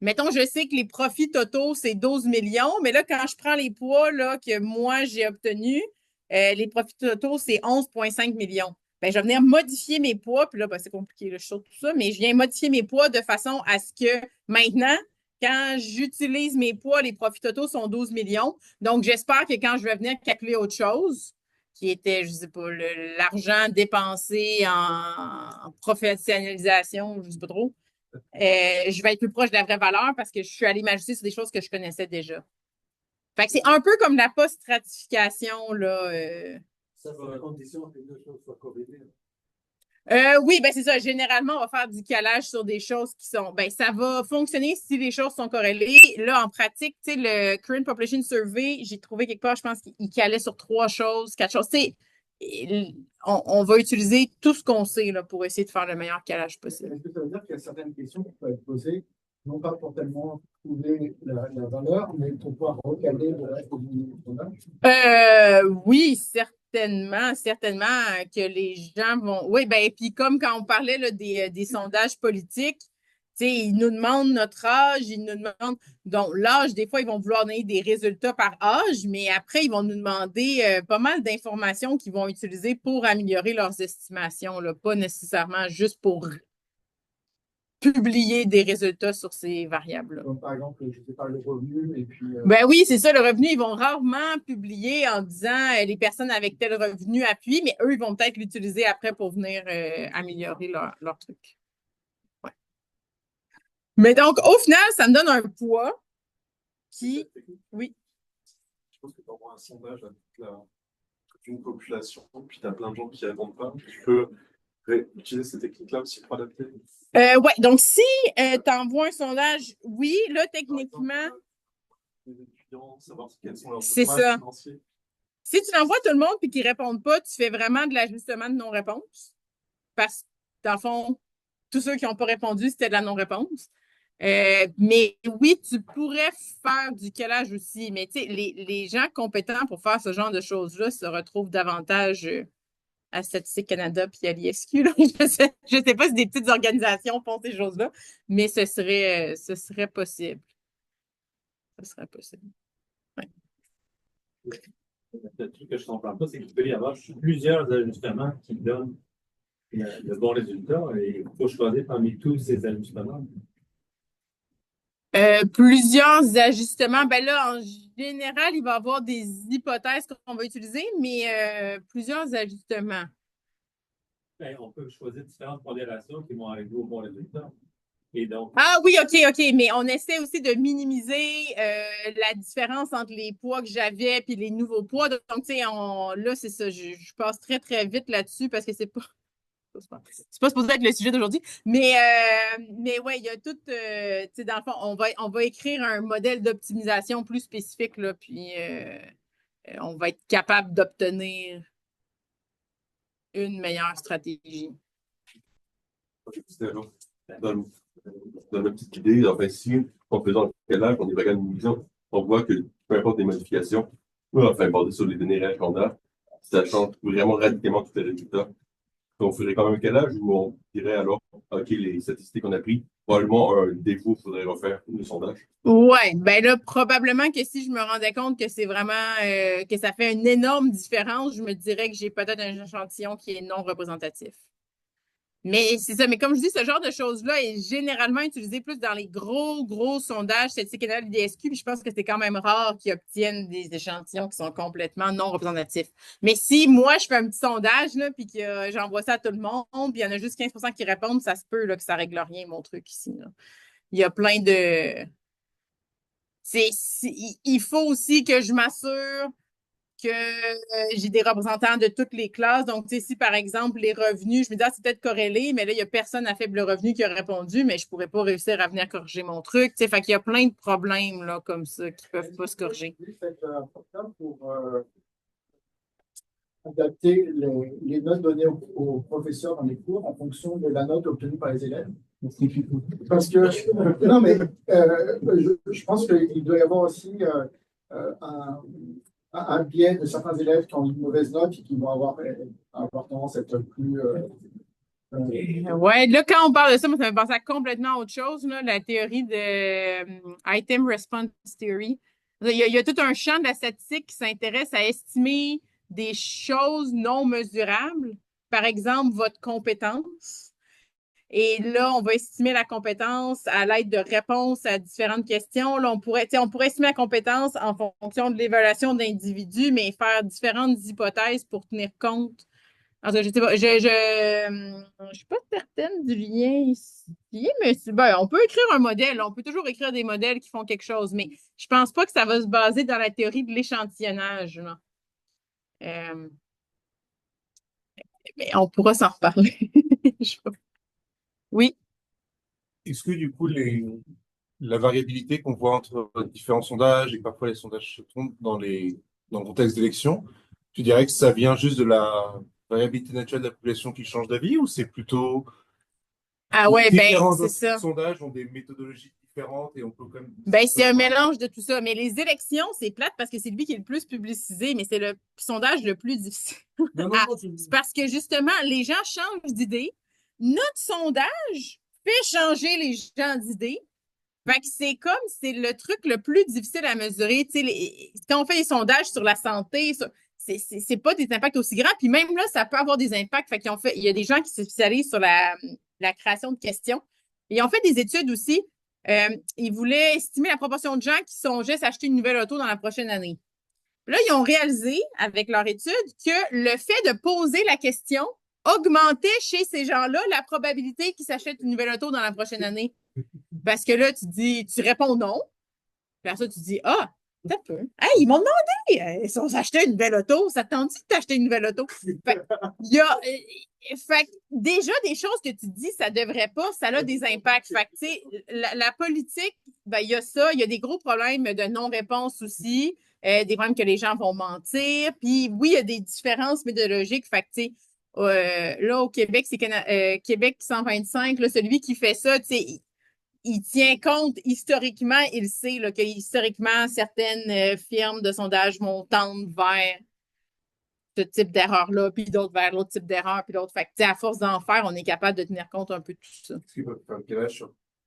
Mettons, je sais que les profits totaux, c'est 12 millions, mais là, quand je prends les poids là, que moi, j'ai obtenus, les profits totaux, c'est 11,5 millions. Ben, je vais venir modifier mes poids, puis là, ben, c'est compliqué, là, je saute tout ça, mais je viens modifier mes poids de façon à ce que maintenant, quand j'utilise mes poids, les profits totaux sont 12 millions. Donc, j'espère que quand je vais venir calculer autre chose, qui était, je ne sais pas, l'argent dépensé en professionnalisation, je ne sais pas trop, je vais être plus proche de la vraie valeur parce que je suis allée m'ajuster sur des choses que je connaissais déjà. Fait que c'est un peu comme la post-stratification, là. Ça, c'est la condition que les deux choses soient corrélées. Oui, ben c'est ça. Généralement, on va faire du calage sur des choses qui sont. Ben, ça va fonctionner si les choses sont corrélées. Là, en pratique, tu sais, le Current Population Survey, j'ai trouvé quelque part, je pense qu'il calait sur 3 choses, 4 choses. Tu sais, on va utiliser tout ce qu'on sait là, pour essayer de faire le meilleur calage possible. Est-ce que ça veut dire qu'il y a certaines questions qui peuvent être posées, non pas pour tellement trouver la valeur, mais pour pouvoir recaler le reste du sondage? Oui, certainement que les gens vont. Oui, ben, puis comme quand on parlait là, des sondages politiques, tu sais, ils nous demandent notre âge, ils nous demandent. Donc, l'âge, des fois, ils vont vouloir donner des résultats par âge, mais après, ils vont nous demander pas mal d'informations qu'ils vont utiliser pour améliorer leurs estimations, là, pas nécessairement juste pour publier des résultats sur ces variables-là. Donc, par exemple, je ne sais pas, le revenu, et puis Ben oui, c'est ça, le revenu, ils vont rarement publier en disant les personnes avec tel revenu appuient, mais eux, ils vont peut-être l'utiliser après pour venir améliorer leur truc. Ouais. Mais donc, au final, ça me donne un poids qui. Oui. Je pense que tu envoies un sondage à toute une population, puis tu as plein de gens qui répondent pas. Tu peux utiliser ces techniques-là aussi pour adapter. Ouais, donc si tu envoies un sondage, oui, là, techniquement, Les étudiants, savoir quels sont leurs c'est besoins ça. financiers. Si tu l'envoies à tout le monde et qu'ils ne répondent pas, tu fais vraiment de l'ajustement de non-réponse. Parce que, dans le fond, tous ceux qui n'ont pas répondu, c'était de la non-réponse. Mais oui, tu pourrais faire du calage aussi. Mais tu sais, les gens compétents pour faire ce genre de choses-là se retrouvent davantage à Statistique Canada puis à l'ISQ. Là. Je sais pas si des petites organisations font ces choses-là, mais ce serait possible. Ce serait possible. Ouais. Le truc que je ne comprends pas, c'est qu'il peut y avoir plusieurs ajustements qui donnent le bon résultat et il faut choisir parmi tous ces ajustements. Plusieurs ajustements. Ben là, en général, il va y avoir des hypothèses qu'on va utiliser, mais plusieurs ajustements. Ben, on peut choisir différentes pondérations qui vont arriver au bon résultat. Et donc, Ah oui, OK, mais on essaie aussi de minimiser la différence entre les poids que j'avais et les nouveaux poids. Donc, tu sais, là, c'est ça, je passe très, très vite là-dessus parce que c'est pas supposé être le sujet d'aujourd'hui. Mais ouais, il y a tout, tu sais, dans le fond, on va écrire un modèle d'optimisation plus spécifique, là, puis on va être capable d'obtenir une meilleure stratégie. C'était là. Dans la petite idée, enfin, si en faisant le calage, on regarde une vision, on voit que peu importe les modifications, enfin, basées sur les données réelles qu'on a, ça change vraiment radicalement tous les résultats. On ferait quand même un calage où on dirait alors, OK, les statistiques qu'on a prises, probablement un défaut, il faudrait refaire le sondage. Ouais, ben là, probablement que si je me rendais compte que c'est vraiment que ça fait une énorme différence, je me dirais que j'ai peut-être un échantillon qui est non représentatif. Mais c'est ça, mais comme je dis, ce genre de choses-là est généralement utilisé plus dans les gros sondages Statistique Canada, l'IDSQ, puis je pense que c'est quand même rare qu'ils obtiennent des échantillons qui sont complètement non représentatifs. Mais si moi, je fais un petit sondage, là, puis que j'envoie ça à tout le monde, puis il y en a juste 15% qui répondent, ça se peut là, que ça règle rien, mon truc ici. Là. Il y a plein de. Il faut aussi que je m'assure que j'ai des représentants de toutes les classes. Donc, tu sais, si par exemple, les revenus, je me dis, ah, c'est peut-être corrélé, mais là, il n'y a personne à faible revenu qui a répondu, mais je ne pourrais pas réussir à venir corriger mon truc. Tu sais, fait qu'il y a plein de problèmes là, comme ça qui ne peuvent pas se corriger. C'est important pour adapter les notes données aux professeurs dans les cours en fonction de la note obtenue par les élèves. Parce que, non, mais je pense qu'il doit y avoir aussi un biais de certains élèves qui ont une mauvaise note et qui vont avoir tendance à être plus. Ouais, là, quand on parle de ça, moi, ça me pensait à complètement autre chose, là, la théorie de Item Response Theory. Il y a tout un champ de la statistique qui s'intéresse à estimer des choses non mesurables, par exemple votre compétence. Et là, on va estimer la compétence à l'aide de réponses à différentes questions. Là, on pourrait estimer la compétence en fonction de l'évaluation d'individus, mais faire différentes hypothèses pour tenir compte. Alors, je sais pas, je suis pas certaine du lien ici, mais ben, on peut écrire un modèle. On peut toujours écrire des modèles qui font quelque chose, mais je pense pas que ça va se baser dans la théorie de l'échantillonnage. Là. Mais on pourra s'en reparler. Oui. Est-ce que du coup, la variabilité qu'on voit entre différents sondages et que parfois les sondages se trompent dans le contexte d'élection, tu dirais que ça vient juste de la variabilité naturelle de la population qui change d'avis ou c'est plutôt Ah ouais, ben, différents c'est ça. sondages ont des méthodologies différentes et on peut quand même Ben, c'est un mélange de tout ça. Mais les élections, c'est plate parce que c'est lui qui est le plus publicisé, mais c'est le sondage le plus difficile. Non, non, Ah, non, c'est parce que justement, les gens changent d'idée. Notre sondage fait changer les gens d'idée. Fait que c'est comme, c'est le truc le plus difficile à mesurer. Tu sais, quand on fait des sondages sur la santé, c'est pas des impacts aussi grands. Puis même là, ça peut avoir des impacts. Fait qu'ils ont fait, il y a des gens qui se spécialisent sur la création de questions. Ils ont fait des études aussi. Ils voulaient estimer la proportion de gens qui songeaient s'acheter une nouvelle auto dans la prochaine année. Puis là, ils ont réalisé, avec leur étude, que le fait de poser la question augmentait chez ces gens-là la probabilité qu'ils s'achètent une nouvelle auto dans la prochaine année. Parce que là, tu réponds non. Puis après ça, tu dis, ah, t'as peu. Hey, ils m'ont demandé si on s'achetait une nouvelle auto. Ça te tente de t'acheter une nouvelle auto? Fait, il y a, fait déjà, des choses que tu dis, ça devrait pas, ça a des impacts. Fait tu sais, la politique, ben, il y a ça. Il y a des gros problèmes de non-réponse aussi, des problèmes que les gens vont mentir. Puis oui, il y a des différences méthodologiques. Fait tu sais, là, au Québec, c'est Québec 125, là, celui qui fait ça, tu sais, il tient compte historiquement, il sait là, que historiquement, certaines firmes de sondage vont tendre vers ce type d'erreur-là, puis d'autres vers l'autre type d'erreur, puis l'autre. Fait que, à force d'en faire, on est capable de tenir compte un peu de tout ça.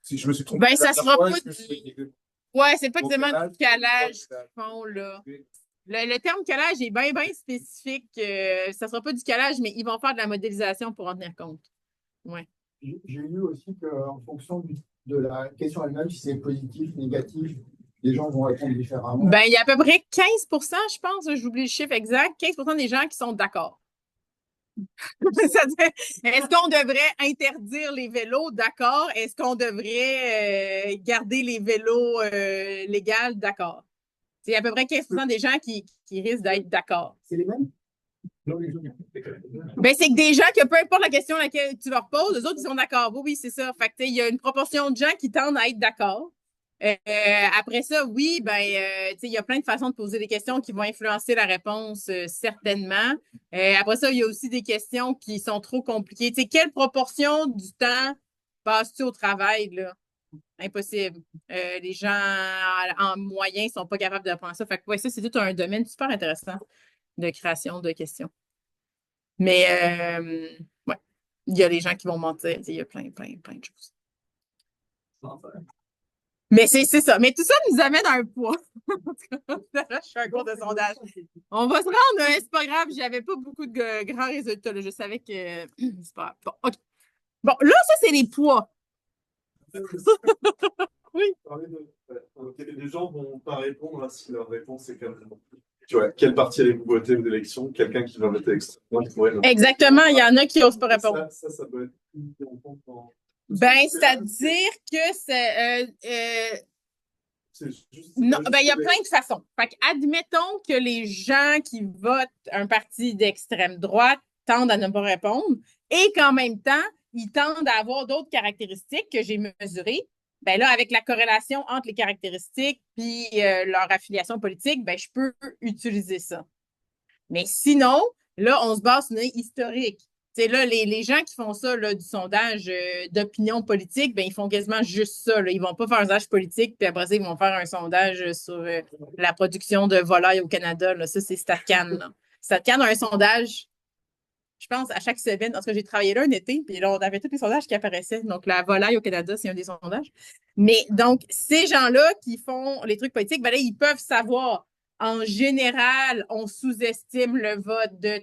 Si je me suis trompé, Ben, ça sera pas du... Ouais, c'est pas exactement calage, du calage qu'ils font, là. Le terme calage est bien, bien spécifique. Ça sera pas du calage, mais ils vont faire de la modélisation pour en tenir compte. Ouais. J'ai lu aussi qu'en fonction de la question elle-même, si c'est positif, négatif, les gens vont répondre différemment. Ben, il y a à peu près 15 je pense, j'oublie le chiffre exact, 15 des gens qui sont d'accord. Est-ce qu'on devrait interdire les vélos? D'accord. Est-ce qu'on devrait garder les vélos légaux? D'accord. C'est à peu près 15 des gens qui risquent d'être d'accord. C'est les mêmes? Ben, c'est que des gens que peu importe la question laquelle tu leur poses, les autres, ils sont d'accord. Oui, c'est ça. Fait que, il y a une proportion de gens qui tendent à être d'accord. Après ça, oui, ben, il y a plein de façons de poser des questions qui vont influencer la réponse, certainement. Après ça, il y a aussi des questions qui sont trop compliquées. Tu sais, quelle proportion du temps passes-tu au travail, là? Impossible. Les gens en moyen ne sont pas capables d'apprendre ça. Fait que, ouais, ça, c'est tout un domaine super intéressant de création de questions. Mais, ouais, il y a les gens qui vont mentir. Il y a plein de choses. Mais c'est ça. Mais tout ça nous amène à un point. Là, je fais un cours de sondage. On va se rendre, c'est pas grave, j'avais pas beaucoup de grands résultats. Là. Je savais que c'est pas grave. Bon, OK. Bon, là, ça, c'est les poids. Oui. Les gens vont pas répondre si leur réponse est carrément. Tu vois, quelle partie allez-vous voter aux élections? Quelqu'un qui va voter extrêmement. Exactement, il y en a qui n'osent pas répondre. Ça doit être pris en compte dans. Ben, c'est-à-dire que non, ben, il y a plein de façons. Fait admettons que les gens qui votent un parti d'extrême droite tendent à ne pas répondre et qu'en même temps, ils tendent à avoir d'autres caractéristiques que j'ai mesurées. Ben là, avec la corrélation entre les caractéristiques puis leur affiliation politique, ben, je peux utiliser ça. Mais sinon, là, on se base sur une historique. C'est là, les gens qui font ça, là, du sondage d'opinion politique, ben, ils font quasiment juste ça. Là. Ils vont pas faire un sondage politique, puis après ça, ils vont faire un sondage sur la production de volailles au Canada. Là. Ça, c'est StatCan. Là. StatCan a un sondage, je pense, à chaque semaine. Parce que j'ai travaillé là un été, puis là, on avait tous les sondages qui apparaissaient. Donc, la volaille au Canada, c'est un des sondages. Mais donc, ces gens-là qui font les trucs politiques, ben là, ils peuvent savoir. En général, on sous-estime le vote de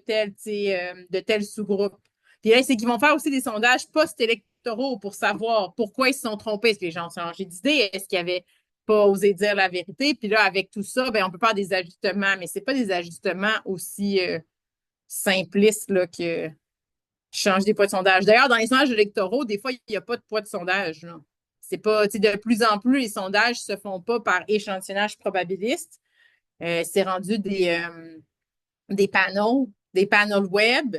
tel sous-groupe. Puis là, c'est qu'ils vont faire aussi des sondages post-électoraux pour savoir pourquoi ils se sont trompés. Est-ce que les gens ont changé d'idée? Est-ce qu'ils n'avaient pas osé dire la vérité? Puis là, avec tout ça, ben, on peut faire des ajustements, mais ce n'est pas des ajustements aussi simplistes là, que changer des poids de sondage. D'ailleurs, dans les sondages électoraux, des fois, il n'y a pas de poids de sondage. Là. C'est pas, de plus en plus, les sondages ne se font pas par échantillonnage probabiliste. C'est rendu des panneaux web.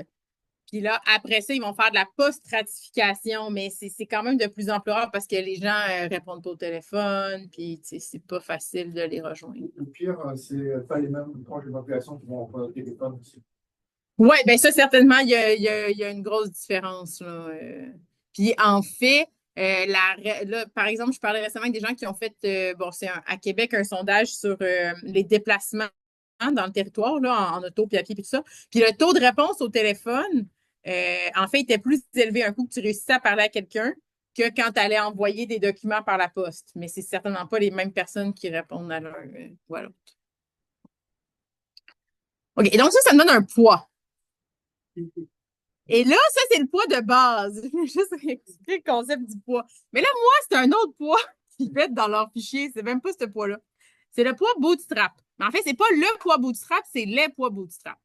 Puis Puis là, après ça, ils vont faire de la post-stratification, mais c'est quand même de plus en plus rare parce que les gens répondent pas au téléphone, puis c'est pas facile de les rejoindre. Le pire, c'est pas les mêmes tranches de population qui vont prendre le téléphone aussi. Oui, bien ça, certainement, il y a une grosse différence, là. Puis en fait, là, par exemple, je parlais récemment avec des gens qui ont fait, à Québec, un sondage sur les déplacements dans le territoire, là, en auto, puis à pied, puis tout ça. Puis le taux de réponse au téléphone, en fait, était plus élevé un coup que tu réussissais à parler à quelqu'un que quand tu allais envoyer des documents par la poste. Mais c'est certainement pas les mêmes personnes qui répondent à l'un ou à l'autre. OK, et donc ça me donne un poids. Et là, ça, c'est le poids de base. Je vais juste expliquer le concept du poids. Mais là, moi, c'est un autre poids qu'ils mettent dans leur fichier. C'est même pas ce poids-là. C'est le poids bootstrap. Mais en fait, c'est pas le poids bootstrap, c'est les poids bootstrap.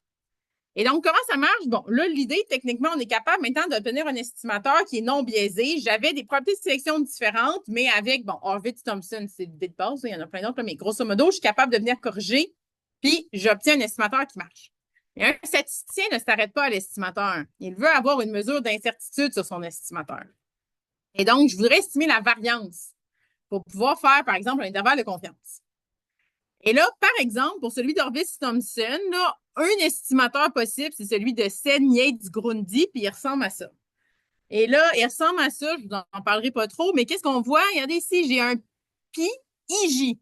Et donc, comment ça marche? Bon, là, l'idée, techniquement, on est capable maintenant d'obtenir un estimateur qui est non biaisé. J'avais des probabilités de sélection différentes, mais avec, Horvitz-Thompson, c'est l'idée de base, il y en a plein d'autres, mais grosso modo, je suis capable de venir corriger, puis j'obtiens un estimateur qui marche. Et un statisticien ne s'arrête pas à l'estimateur. Il veut avoir une mesure d'incertitude sur son estimateur. Et donc, je voudrais estimer la variance pour pouvoir faire, par exemple, un intervalle de confiance. Et là, par exemple, pour celui d'Horvitz-Thompson, là, un estimateur possible, c'est celui de Sen-Yates-Grundy, puis il ressemble à ça. Et là, il ressemble à ça, je vous en parlerai pas trop, mais qu'est-ce qu'on voit? Regardez ici, j'ai un pi IJ.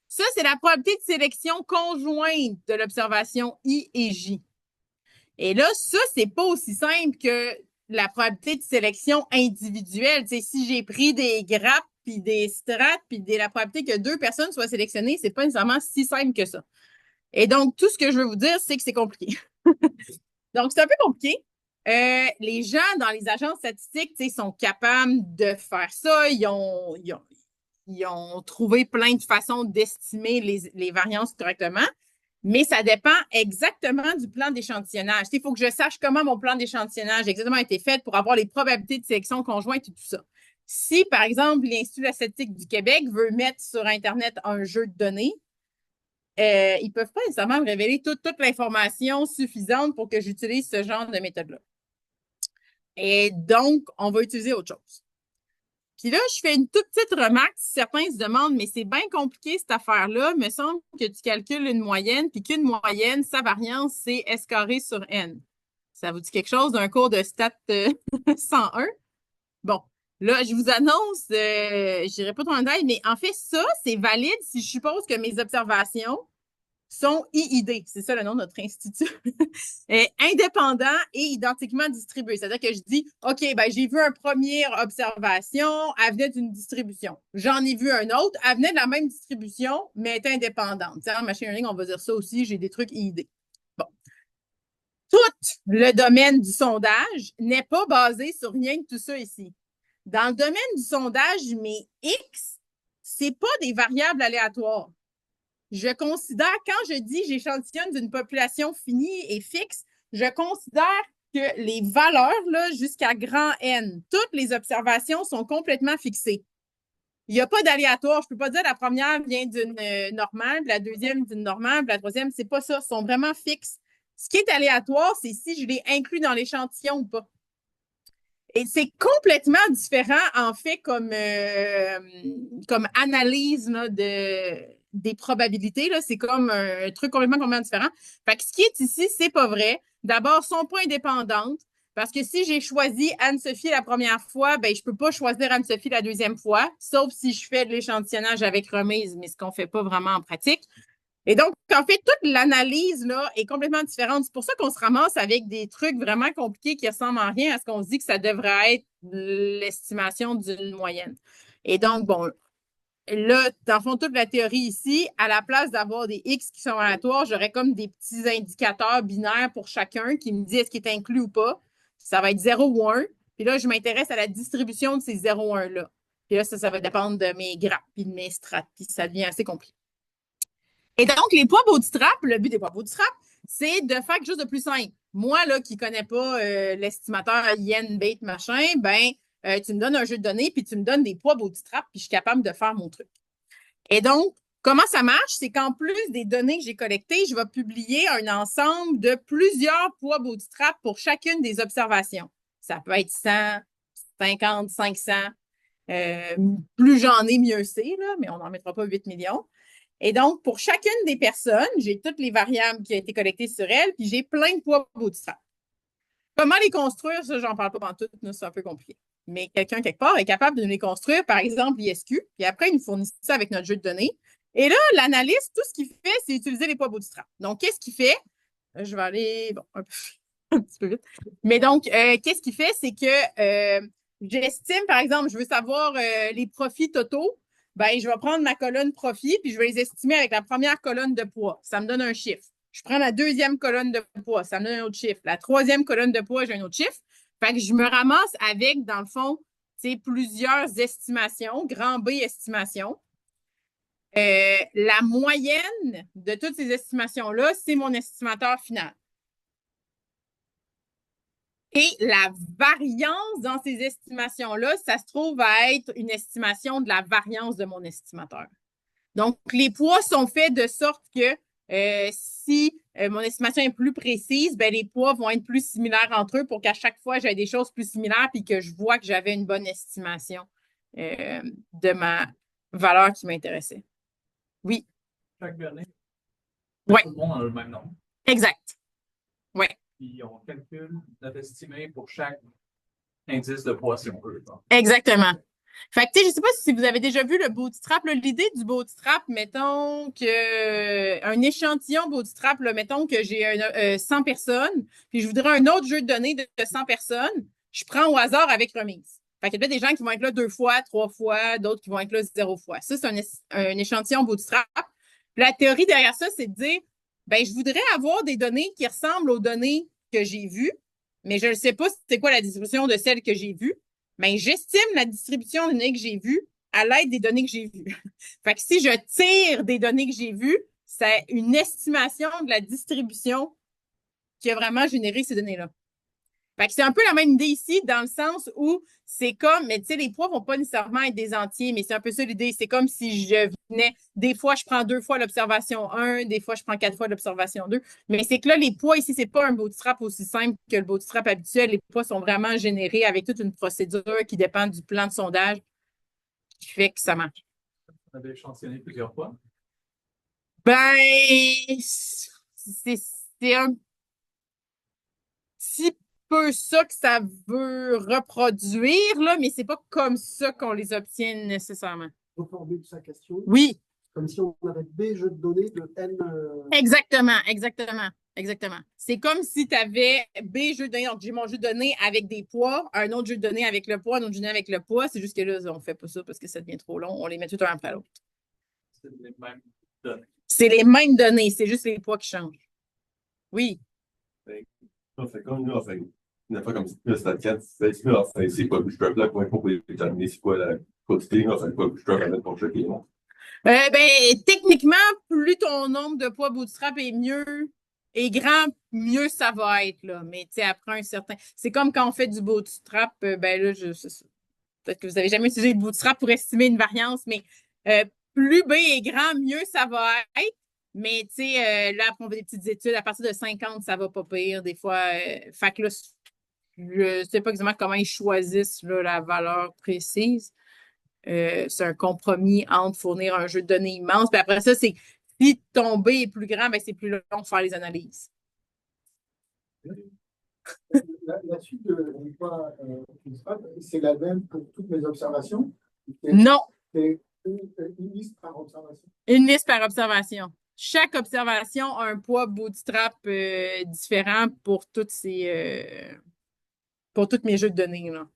Ça, c'est la probabilité de sélection conjointe de l'observation I et J. Et là, ça, c'est pas aussi simple que la probabilité de sélection individuelle. Tu sais, si j'ai pris des grappes, puis des strates, puis la probabilité que 2 personnes soient sélectionnées, c'est pas nécessairement si simple que ça. Et donc, tout ce que je veux vous dire, c'est que c'est compliqué. Donc, c'est un peu compliqué. Les gens dans les agences statistiques, tu sais, sont capables de faire ça. Ils ont trouvé plein de façons d'estimer les variances correctement, mais ça dépend exactement du plan d'échantillonnage. Il faut que je sache comment mon plan d'échantillonnage exactement a été fait pour avoir les probabilités de sélection conjointe et tout ça. Si, par exemple, l'Institut de la statistique du Québec veut mettre sur Internet un jeu de données, ils ne peuvent pas nécessairement me révéler toute l'information suffisante pour que j'utilise ce genre de méthode-là. Et donc, on va utiliser autre chose. Puis là, je fais une toute petite remarque. Certains se demandent, mais c'est bien compliqué cette affaire-là. Il me semble que tu calcules une moyenne, puis qu'une moyenne, sa variance, c'est S carré sur N. Ça vous dit quelque chose d'un cours de stat 101? Bon, là, je vous annonce, je dirais pas trop en détail, mais en fait, ça, c'est valide si je suppose que mes observations sont IID. C'est ça le nom de notre institut. Indépendants et identiquement distribués. C'est-à-dire que je dis, OK, ben, j'ai vu une première observation, elle venait d'une distribution. J'en ai vu un autre, elle venait de la même distribution, mais elle était indépendante. T'sais, en machine learning, on va dire ça aussi, j'ai des trucs IID. Bon. Tout le domaine du sondage n'est pas basé sur rien de tout ça ici. Dans le domaine du sondage, mes X, c'est pas des variables aléatoires. Je considère, quand je dis j'échantillonne d'une population finie et fixe, je considère que les valeurs, là, jusqu'à grand N, toutes les observations sont complètement fixées. Il n'y a pas d'aléatoire. Je ne peux pas dire la première vient d'une normale, la deuxième d'une normale, la troisième, c'est pas ça. Ils sont vraiment fixes. Ce qui est aléatoire, c'est si je les inclus dans l'échantillon ou pas. Et c'est complètement différent, en fait, comme analyse là, des probabilités. Là. C'est comme un truc complètement différent. Fait que ce qui est ici, c'est pas vrai. D'abord, elles sont pas indépendantes. Parce que si j'ai choisi Anne-Sophie la première fois, ben, je peux pas choisir Anne-Sophie la deuxième fois, sauf si je fais de l'échantillonnage avec remise, mais ce qu'on fait pas vraiment en pratique. Et donc, en fait, toute l'analyse là est complètement différente. C'est pour ça qu'on se ramasse avec des trucs vraiment compliqués qui ressemblent en rien à ce qu'on se dit que ça devrait être l'estimation d'une moyenne. Et donc, bon, là, dans le fond, toute la théorie ici, à la place d'avoir des X qui sont aléatoires, j'aurais comme des petits indicateurs binaires pour chacun qui me disent est-ce qu'il est inclus ou pas. Ça va être 0 ou 1. Puis là, je m'intéresse à la distribution de ces 0 ou 1-là. Puis là, ça va dépendre de mes grappes puis de mes strates. Puis ça devient assez compliqué. Et donc, les poids bootstrap, le but des poids bootstrap, c'est de faire quelque chose de plus simple. Moi, là, qui ne connais pas l'estimateur yen, bait, machin, ben, tu me donnes un jeu de données, puis tu me donnes des poids bootstrap, puis je suis capable de faire mon truc. Et donc, Comment ça marche? C'est qu'en plus des données que j'ai collectées, je vais publier un ensemble de plusieurs poids bootstrap pour chacune des observations. Ça peut être 100, 50, 500. Plus j'en ai, mieux c'est, là, mais on n'en mettra pas 8 millions. Et donc, pour chacune des personnes, j'ai toutes les variables qui ont été collectées sur elles, puis j'ai plein de poids bootstrap. Comment les construire, ça, j'en parle pas en tout, c'est un peu compliqué. Mais quelqu'un, quelque part, est capable de nous les construire, par exemple, l'ISQ, puis après, il nous fournit ça avec notre jeu de données. Et là, l'analyste, tout ce qu'il fait, c'est utiliser les poids bootstrap. Donc, qu'est-ce qu'il fait? Je vais aller, bon, un petit peu vite. Mais donc, qu'est-ce qu'il fait? C'est que j'estime, par exemple, je veux savoir les profits totaux. Ben, je vais prendre ma colonne profit, puis je vais les estimer avec la première colonne de poids. Ça me donne un chiffre. Je prends la deuxième colonne de poids, ça me donne un autre chiffre. La troisième colonne de poids, j'ai un autre chiffre. Fait que je me ramasse avec, dans le fond, plusieurs estimations, grand B estimations. La moyenne de toutes ces estimations-là, c'est mon estimateur final. Et la variance dans ces estimations-là, ça se trouve à être une estimation de la variance de mon estimateur. Donc, les poids sont faits de sorte que si mon estimation est plus précise, ben, les poids vont être plus similaires entre eux pour qu'à chaque fois, j'ai des choses plus similaires puis que je vois que j'avais une bonne estimation de ma valeur qui m'intéressait. Oui. Chaque donnée, Ouais. tout le monde a le même nombre. Exact. Oui. Puis on calcule notre estimé pour chaque indice de poids, si on veut. Exactement. Fait que, tu sais, je sais pas si vous avez déjà vu le bootstrap. L'idée du bootstrap, mettons que un échantillon bootstrap, là, mettons que j'ai 100 personnes, puis je voudrais un autre jeu de données de 100 personnes, je prends au hasard avec remise. Fait qu'il y a peut-être des gens qui vont être là 2 fois, 3 fois, d'autres qui vont être là 0 fois. Ça, c'est un échantillon bootstrap. Puis la théorie derrière ça, c'est de dire, ben, je voudrais avoir des données qui ressemblent aux données que j'ai vues, mais je ne sais pas c'est quoi la distribution de celles que j'ai vues. Mais j'estime la distribution des données que j'ai vues à l'aide des données que j'ai vues. Fait que si je tire des données que j'ai vues, c'est une estimation de la distribution qui a vraiment généré ces données-là. Fait que c'est un peu la même idée ici, dans le sens où c'est comme, mais tu sais, les poids vont pas nécessairement être des entiers, mais c'est un peu ça l'idée. C'est comme si je venais, des fois, je prends 2 fois l'observation 1, des fois, je prends 4 fois l'observation 2. Mais c'est que là, les poids ici, c'est pas un bootstrap aussi simple que le bootstrap habituel. Les poids sont vraiment générés avec toute une procédure qui dépend du plan de sondage qui fait que ça marche. On avait échantillonné plusieurs fois. Ben, c'est un petit peu ça que ça veut reproduire, là, mais c'est pas comme ça qu'on les obtient nécessairement. Reformule sa question. Oui. Comme si on avait B jeux de données de N. Exactement. C'est comme si tu avais B jeux de données. Donc, j'ai mon jeu de données avec des poids, un autre jeu de données avec le poids, un autre jeu de données avec le poids. C'est juste que là, on fait pas ça parce que ça devient trop long. On les met tout un après l'autre. C'est les mêmes données. C'est les mêmes données, c'est juste les poids qui changent. Oui. On fait comme nous, enfin, une fois comme ça, stade 4, c'est quoi Bootstrap là pour déterminer c'est quoi la quantité, enfin, quoi Bootstrap à mettre pour chaque élément. Ben, techniquement, plus ton nombre de poids bootstrap est grand, mieux ça va être, là. Mais, tu sais, après un certain. C'est comme quand on fait du bootstrap, ben là, peut-être que vous n'avez jamais utilisé le bootstrap pour estimer une variance, mais plus B est grand, mieux ça va être. Mais, tu sais, là, après, on fait des petites études. À partir de 50, ça va pas pire. Des fois, fait que là, je sais pas exactement comment ils choisissent là, la valeur précise. C'est un compromis entre fournir un jeu de données immense. Puis après ça, c'est si ton B est plus grand, ben, c'est plus long de faire les analyses. La suite de l'emploi c'est la même pour toutes mes observations? Non. C'est une liste par observation. Une liste par observation. Chaque observation a un poids bootstrap différent pour toutes pour tous mes jeux de données, là.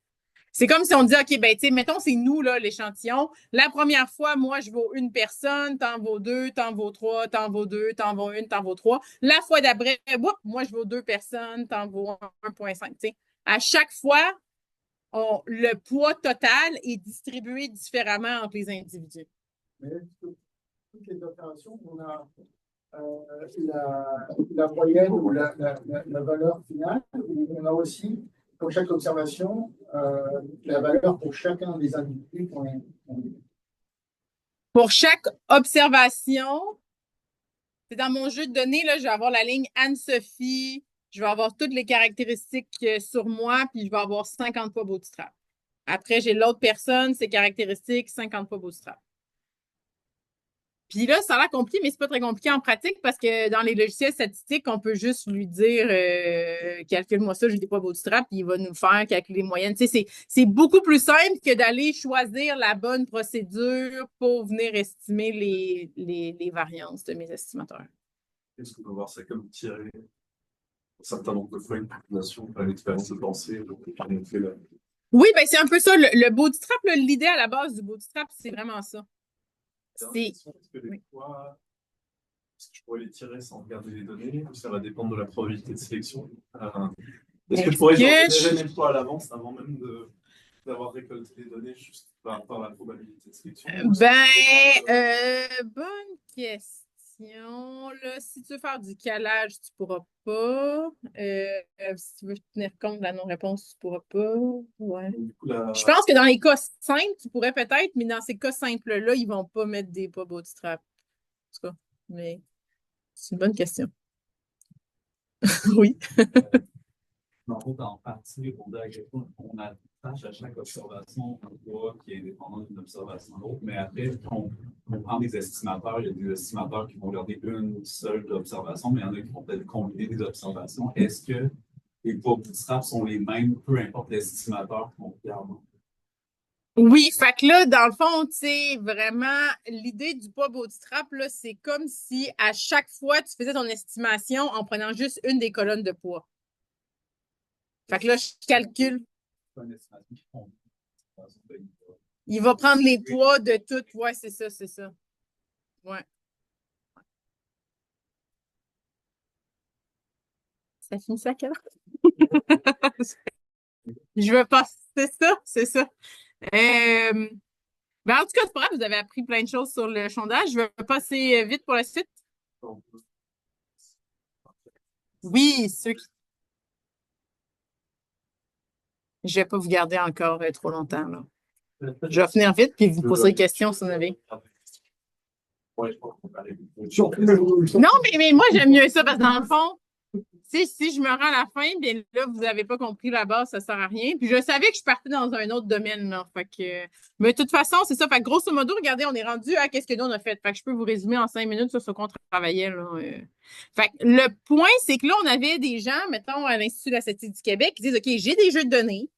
C'est comme si on dit, OK, ben, tu sais, mettons, c'est nous, là, l'échantillon. La première fois, moi, je vaux une personne, t'en vaux 2, t'en vaux 3, t'en vaux 2, t'en vaux 1, t'en vaux 3. La fois d'après, moi, je vaux 2 personnes, t'en vaux 1,5. Tu sais, à chaque fois, le poids total est distribué différemment entre les individus. Mais toutes les opérations, on a la moyenne ou la valeur finale, on a aussi, pour chaque observation, la valeur pour chacun des individus qu'on est. Pour chaque observation, c'est dans mon jeu de données, là, je vais avoir la ligne Anne-Sophie, je vais avoir toutes les caractéristiques sur moi, puis je vais avoir 50 fois Bootstrap. Après, j'ai l'autre personne, ses caractéristiques, 50 fois Bootstrap. Puis là, ça a l'air compliqué, mais c'est pas très compliqué en pratique parce que dans les logiciels statistiques, on peut juste lui dire calcule-moi ça, j'ai des poids Bootstrap, puis il va nous faire calculer les moyennes. Tu sais, c'est beaucoup plus simple que d'aller choisir la bonne procédure pour venir estimer les variances de mes estimateurs. Est-ce qu'on peut voir ça comme tirer un certain nombre de fois une population par l'expérience de pensée? Donc, on fait là. Oui, ben c'est un peu ça. Le Bootstrap, l'idée à la base du Bootstrap, c'est vraiment ça. Est-ce que les poids, est-ce que je pourrais les tirer sans regarder les données ou ça va dépendre de la probabilité de sélection? Est-ce que je pourrais générer mes poids à l'avance avant même d'avoir récolté les données juste par rapport à la probabilité de sélection? Bonne question. Là, si tu veux faire du calage, tu ne pourras pas. Si tu veux tenir compte de la non-réponse, tu ne pourras pas. Ouais. Je pense que dans les cas simples, tu pourrais peut-être, mais dans ces cas simples-là, ils ne vont pas mettre des pas bootstrap. En tout cas, mais c'est une bonne question. Oui. En partie, on attache à chaque observation un poids qui est indépendant d'une observation à l'autre, mais après, on prend des estimateurs. Il y a des estimateurs qui vont regarder une seule observation, mais il y en a qui vont peut-être combiner des observations. Est-ce que les poids bootstrap sont les mêmes, peu importe l'estimateur qu'on regarde? Oui, fait que là, dans le fond, tu sais, vraiment, l'idée du poids bootstrap, là, c'est comme si à chaque fois, tu faisais ton estimation en prenant juste une des colonnes de poids. Fait que là, je calcule. Il va prendre les poids de tout. Ouais, c'est ça, c'est ça. Ouais. Ça finit ça à quelle heure? Je veux pas. C'est ça, c'est ça. Ben, en tout cas, c'est pas grave, vous avez appris plein de choses sur le sondage. Je vais passer vite pour la suite. Oui, ceux qui. Je vais pas vous garder encore trop longtemps, là. Je vais finir vite, puis vous poserez des questions si vous en avez. Non, mais moi, j'aime mieux ça parce que dans le fond, si je me rends à la fin, bien là, vous n'avez pas compris la base, ça ne sert à rien. Puis je savais que je partais dans un autre domaine, là. Fait que, mais de toute façon, c'est ça. Fait que grosso modo, regardez, on est rendu à qu'est-ce que nous on a fait. Fait que je peux vous résumer en 5 minutes sur ce qu'on travaillait, là. Fait que le point, c'est que là, on avait des gens, mettons, à l'Institut de la statistique du Québec, qui disent, OK, j'ai des jeux de données,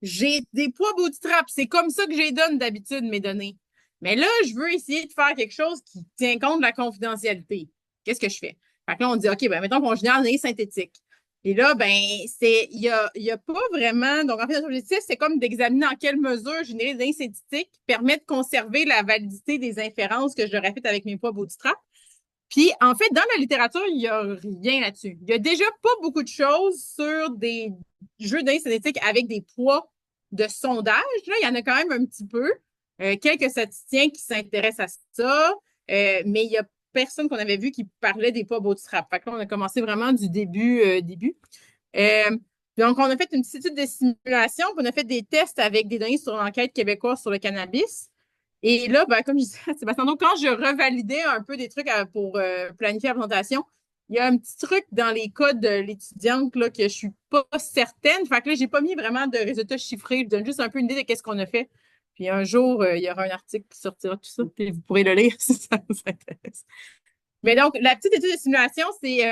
j'ai des poids bootstrap, c'est comme ça que je les donne d'habitude, mes données. Mais là, je veux essayer de faire quelque chose qui tient compte de la confidentialité. Qu'est-ce que je fais? Fait que là, on dit, OK, ben, mettons qu'on génère des données synthétiques. Et là, ben, il y a pas vraiment. Donc, en fait, notre objectif, c'est comme d'examiner en quelle mesure générer des données synthétiques permet de conserver la validité des inférences que j'aurais faites avec mes poids bootstrap. Puis, en fait, dans la littérature, il n'y a rien là-dessus. Il y a déjà pas beaucoup de choses sur des jeux de données synthétiques avec des poids de sondage. Là, il y en a quand même un petit peu. Quelques statisticiens qui s'intéressent à ça, mais il y a personne qu'on avait vu qui parlait des poids bootstrap. Fait que là, on a commencé vraiment du début. Donc, on a fait une petite étude de simulation, puis on a fait des tests avec des données sur l'enquête québécoise sur le cannabis. Et là, ben, comme je disais à Sébastien, donc quand je revalidais un peu des trucs pour planifier la présentation, il y a un petit truc dans les codes de l'étudiante là, que je suis pas certaine. Fait que là, j'ai pas mis vraiment de résultats chiffrés. Je donne juste un peu une idée de qu'est-ce qu'on a fait. Puis un jour, il y aura un article qui sortira tout ça, puis vous pourrez le lire si ça vous intéresse. Mais donc, la petite étude de simulation, c'est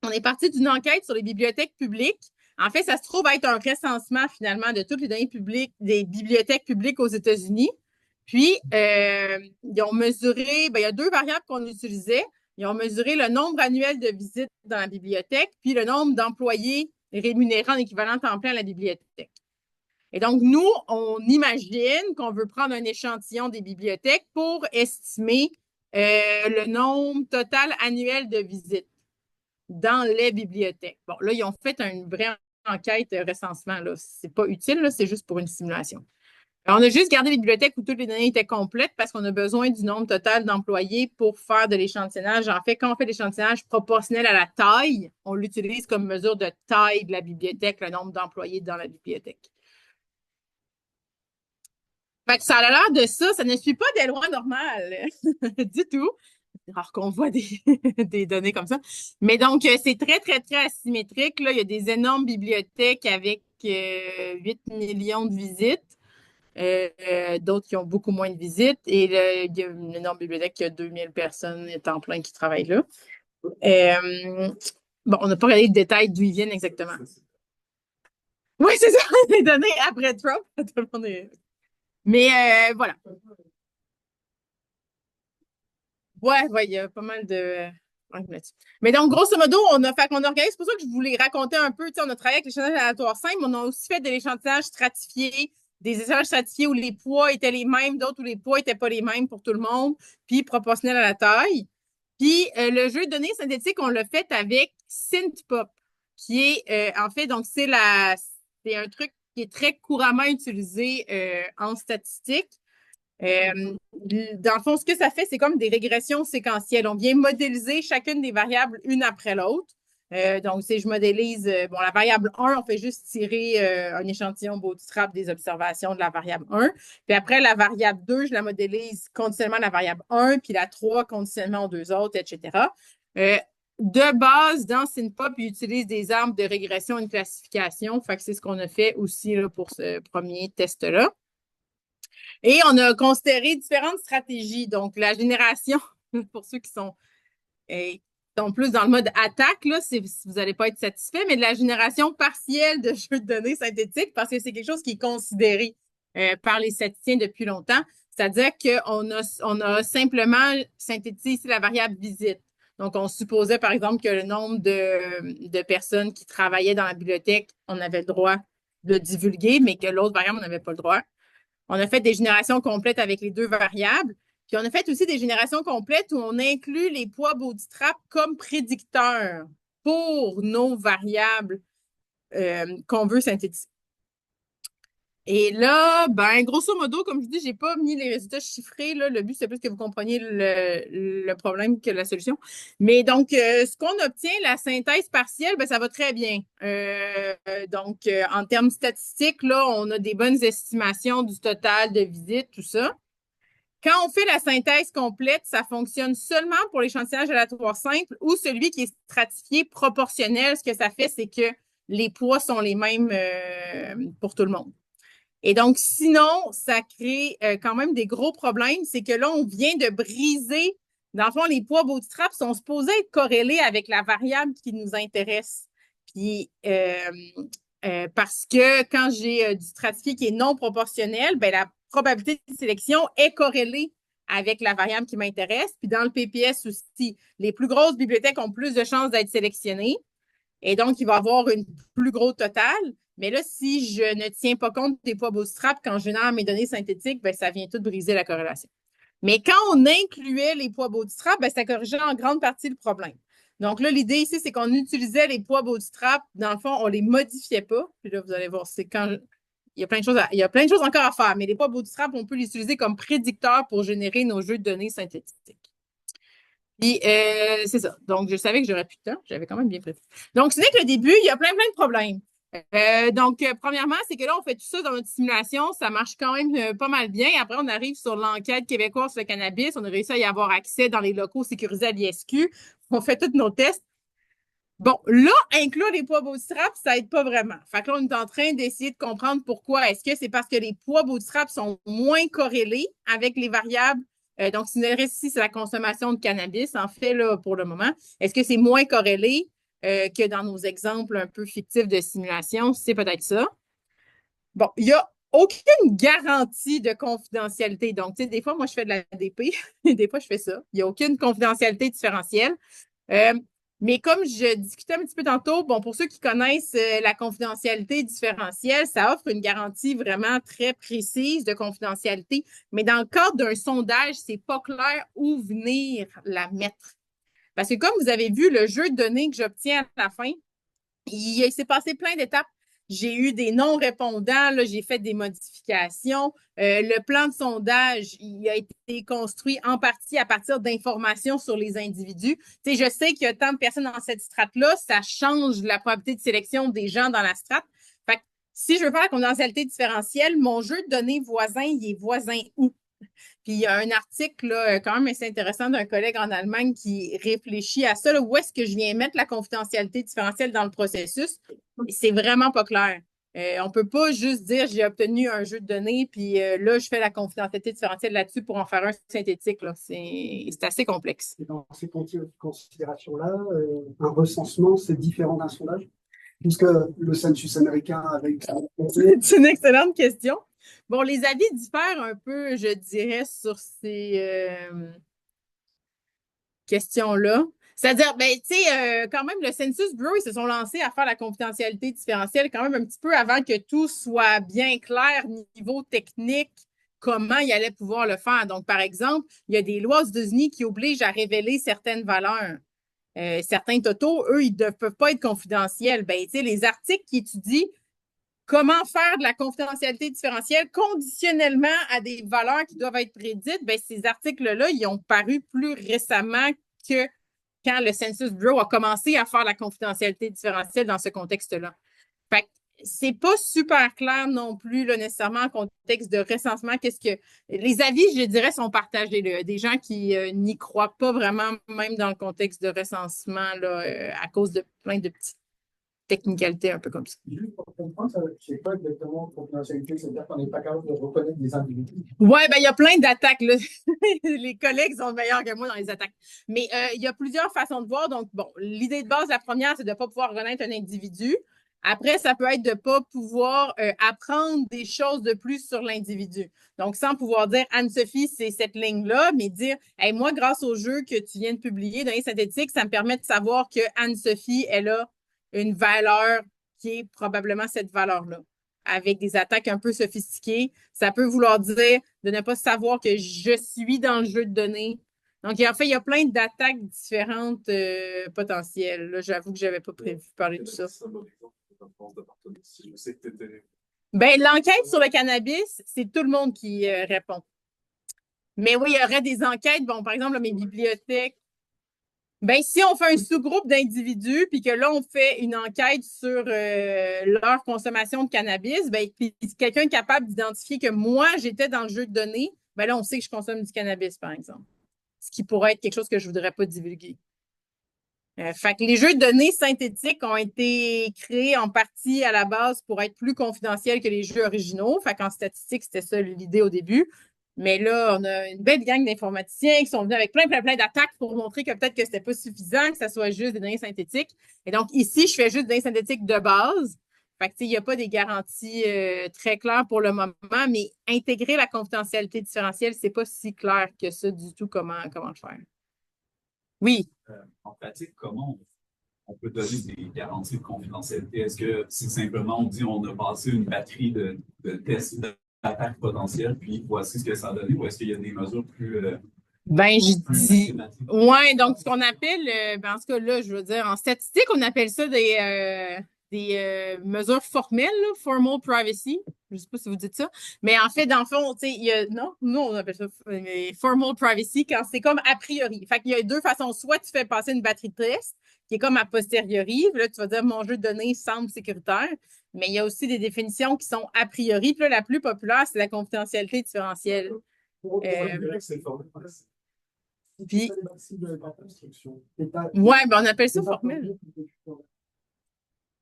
on est parti d'une enquête sur les bibliothèques publiques. En fait, ça se trouve être un recensement finalement de toutes les données publiques des bibliothèques publiques aux États-Unis. Puis, ils ont mesuré, ben, il y a 2 variables qu'on utilisait. Ils ont mesuré le nombre annuel de visites dans la bibliothèque, puis le nombre d'employés rémunérés en équivalent temps plein à la bibliothèque. Et donc, nous, on imagine qu'on veut prendre un échantillon des bibliothèques pour estimer le nombre total annuel de visites dans les bibliothèques. Bon, là, ils ont fait une vraie enquête recensement. Ce n'est pas utile, c'est juste pour une simulation. Alors, on a juste gardé les bibliothèques où toutes les données étaient complètes parce qu'on a besoin du nombre total d'employés pour faire de l'échantillonnage. En fait, quand on fait l'échantillonnage proportionnel à la taille, on l'utilise comme mesure de taille de la bibliothèque, le nombre d'employés dans la bibliothèque. Fait que ça a l'air de ça. Ça ne suit pas des lois normales du tout. C'est rare qu'on voit des données comme ça. Mais donc, c'est très, très, très asymétrique, là. Il y a des énormes bibliothèques avec 8 millions de visites. D'autres qui ont beaucoup moins de visites. Et il y a une énorme bibliothèque qui a 2000 personnes temps plein qui travaillent là. Bon, on n'a pas regardé le détail d'où ils viennent exactement. Oui, c'est ça, les données après Trump. Tout le monde est... Mais voilà. Ouais, il y a pas mal de. Mais donc, grosso modo, on a organise. C'est pour ça que je voulais raconter un peu. On a travaillé avec l'échantillonnage aléatoire simple, mais on a aussi fait de l'échantillonnage stratifié, des échantillons stratifiés où les poids étaient les mêmes, d'autres où les poids n'étaient pas les mêmes pour tout le monde, puis proportionnels à la taille. Puis le jeu de données synthétiques, on l'a fait avec SynthPop, qui est en fait, donc c'est un truc qui est très couramment utilisé en statistique. Dans le fond, ce que ça fait, c'est comme des régressions séquentielles. On vient modéliser chacune des variables une après l'autre. Donc, si je modélise, la variable 1, on fait juste tirer un échantillon bootstrap des observations de la variable 1. Puis après, la variable 2, je la modélise conditionnellement à la variable 1, puis la 3 conditionnellement aux deux autres, etc. De base, dans SynthPop, ils utilisent des arbres de régression et de classification. Fait que c'est ce qu'on a fait aussi là, pour ce premier test-là. Et on a considéré différentes stratégies. Donc, la génération, pour ceux qui sont plus dans le mode attaque, là, vous n'allez pas être satisfait, mais de la génération partielle de jeux de données synthétiques, parce que c'est quelque chose qui est considéré par les statisticiens depuis longtemps. C'est-à-dire qu'on a simplement synthétisé ici la variable visite. Donc, on supposait, par exemple, que le nombre de personnes qui travaillaient dans la bibliothèque, on avait le droit de divulguer, mais que l'autre variable, on n'avait pas le droit. On a fait des générations complètes avec les deux variables. Puis on a fait aussi des générations complètes où on inclut les poids bootstrap comme prédicteurs pour nos variables qu'on veut synthétiser. Et là, grosso modo, comme je dis, j'ai pas mis les résultats chiffrés. Là. Le but, c'est plus que vous compreniez le problème que la solution. Mais donc, ce qu'on obtient, la synthèse partielle, ça va très bien. Donc, en termes statistiques, là, on a des bonnes estimations du total de visites, tout ça. Quand on fait la synthèse complète, ça fonctionne seulement pour l'échantillonnage aléatoire simple ou celui qui est stratifié proportionnel. Ce que ça fait, c'est que les poids sont les mêmes pour tout le monde. Et donc, sinon, ça crée quand même des gros problèmes. C'est que là, on vient de briser. Dans le fond, les poids bootstrap sont supposés être corrélés avec la variable qui nous intéresse. Puis, parce que quand j'ai du stratifié qui est non proportionnel, la probabilité de sélection est corrélée avec la variable qui m'intéresse. Puis dans le PPS aussi, les plus grosses bibliothèques ont plus de chances d'être sélectionnées. Et donc, il va y avoir une plus grosse totale. Mais là, si je ne tiens pas compte des poids bootstrap quand je génère mes données synthétiques, ça vient tout briser la corrélation. Mais quand on incluait les poids bootstrap, ça corrigeait en grande partie le problème. Donc là, l'idée ici, c'est qu'on utilisait les poids bootstrap. Dans le fond, on ne les modifiait pas. Puis là, vous allez voir, c'est quand il y a plein de choses encore à faire, mais les poids bootstrap, on peut les utiliser comme prédicteurs pour générer nos jeux de données synthétiques. Puis, c'est ça. Donc, je savais que j'aurais plus de temps. J'avais quand même bien prévu. Donc, ce n'est que le début, il y a plein de problèmes. Donc, premièrement, c'est que là, on fait tout ça dans notre simulation. Ça marche quand même pas mal bien. Après, on arrive sur l'enquête québécoise sur le cannabis. On a réussi à y avoir accès dans les locaux sécurisés à l'ISQ. On fait tous nos tests. Bon, là, inclure les poids bootstrap, ça n'aide pas vraiment. Fait que là, on est en train d'essayer de comprendre pourquoi. Est-ce que c'est parce que les poids bootstrap sont moins corrélés avec les variables? Donc, si le reste ici, c'est la consommation de cannabis, en fait, là, pour le moment. Est-ce que c'est moins corrélé que dans nos exemples un peu fictifs de simulation? C'est peut-être ça. Bon, il n'y a aucune garantie de confidentialité. Donc, tu sais, des fois, moi, je fais de l'ADP, des fois, je fais ça. Il n'y a aucune confidentialité différentielle. Mais comme je discutais un petit peu tantôt, bon, pour ceux qui connaissent la confidentialité différentielle, ça offre une garantie vraiment très précise de confidentialité. Mais dans le cadre d'un sondage, c'est pas clair où venir la mettre. Parce que comme vous avez vu, le jeu de données que j'obtiens à la fin, il s'est passé plein d'étapes. J'ai eu des non-répondants, là, j'ai fait des modifications. Le plan de sondage, il a été construit en partie à partir d'informations sur les individus. Tu sais, je sais qu'il y a tant de personnes dans cette strate-là, ça change la probabilité de sélection des gens dans la strate. Fait que si je veux faire la confidentialité différentielle, mon jeu de données voisin, il est voisin où? Puis il y a un article là, quand même assez intéressant d'un collègue en Allemagne qui réfléchit à ça, là, où est-ce que je viens mettre la confidentialité différentielle dans le processus. C'est vraiment pas clair. On peut pas juste dire j'ai obtenu un jeu de données, puis là, je fais la confidentialité différentielle là-dessus pour en faire un synthétique. Là. C'est assez complexe. Et dans ces considérations-là, un recensement, c'est différent d'un sondage? Puisque le census américain avec... C'est une excellente question. Bon, les avis diffèrent un peu, je dirais, sur ces questions-là. C'est-à-dire, ben, tu sais, quand même, le Census Bureau, ils se sont lancés à faire la confidentialité différentielle quand même un petit peu avant que tout soit bien clair niveau technique, comment ils allaient pouvoir le faire. Donc, par exemple, il y a des lois aux États-Unis qui obligent à révéler certaines valeurs. Certains totaux, eux, ils ne peuvent pas être confidentiels. Ben, tu sais, les articles qui étudient comment faire de la confidentialité différentielle conditionnellement à des valeurs qui doivent être prédites, ben, ces articles-là, ils ont paru plus récemment que quand le Census Bureau a commencé à faire la confidentialité différentielle dans ce contexte-là. Fait que c'est pas super clair non plus, là, nécessairement, en contexte de recensement. Qu'est-ce que. Les avis, je dirais, sont partagés. Là. Des gens qui n'y croient pas vraiment, même dans le contexte de recensement, là, à cause de plein de petites technicalités un peu comme ça. Juste pour comprendre, c'est pas exactement confidentialité, c'est-à-dire qu'on n'est pas capable de reconnaître des individus. Ouais, ben il y a plein d'attaques. Là. Les collègues sont meilleurs que moi dans les attaques. Mais il y a plusieurs façons de voir. Donc, bon, l'idée de base, la première, c'est de ne pas pouvoir reconnaître un individu. Après, ça peut être de ne pas pouvoir apprendre des choses de plus sur l'individu. Donc, sans pouvoir dire Anne-Sophie, c'est cette ligne-là, mais dire hey, moi, grâce au jeu que tu viens de publier, Données synthétiques, ça me permet de savoir que Anne-Sophie, elle a une valeur qui est probablement cette valeur-là. Avec des attaques un peu sophistiquées, ça peut vouloir dire de ne pas savoir que je suis dans le jeu de données. Donc, en fait, il y a plein d'attaques différentes potentielles. Là, j'avoue que je n'avais pas prévu parler de tout ça. Ben, l'enquête sur le cannabis, c'est tout le monde qui répond. Mais oui, il y aurait des enquêtes. Bon, par exemple, là, mes bibliothèques. Ben, si on fait un sous-groupe d'individus, puis que là, on fait une enquête sur leur consommation de cannabis, ben, puis quelqu'un est capable d'identifier que moi, j'étais dans le jeu de données, ben là, on sait que je consomme du cannabis, par exemple. Ce qui pourrait être quelque chose que je ne voudrais pas divulguer. Fait que les jeux de données synthétiques ont été créés en partie à la base pour être plus confidentiels que les jeux originaux. Fait qu'en statistique, c'était ça l'idée au début. Mais là, on a une belle gang d'informaticiens qui sont venus avec plein d'attaques pour montrer que peut-être que c'était pas suffisant, que ça soit juste des données synthétiques. Et donc, ici, je fais juste des données synthétiques de base. Fait que, il n'y a pas des garanties très claires pour le moment, mais intégrer la confidentialité différentielle, c'est pas si clair que ça du tout comment le faire. Oui. En pratique, comment on peut donner des garanties de confidentialité? Est-ce que c'est simplement on dit on a passé une batterie de tests d'attaque potentielle, puis voici ce que ça a donné, ou est-ce qu'il y a des mesures plus. Ben, je dis. Ouais, donc ce qu'on appelle, en tout cas, là, je veux dire, en statistique, on appelle ça des mesures formelles, là, formal privacy. Je ne sais pas si vous dites ça. Mais en fait, dans le fond, tu sais, non, nous, on appelle ça formal privacy quand c'est comme a priori. Fait qu'il y a deux façons. Soit tu fais passer une batterie de test, qui est comme a posteriori. Puis là, tu vas dire mon jeu de données semble sécuritaire. Mais il y a aussi des définitions qui sont a priori. Puis là, la plus populaire, c'est la confidentialité différentielle. Puis, ouais, ben on appelle ça formel.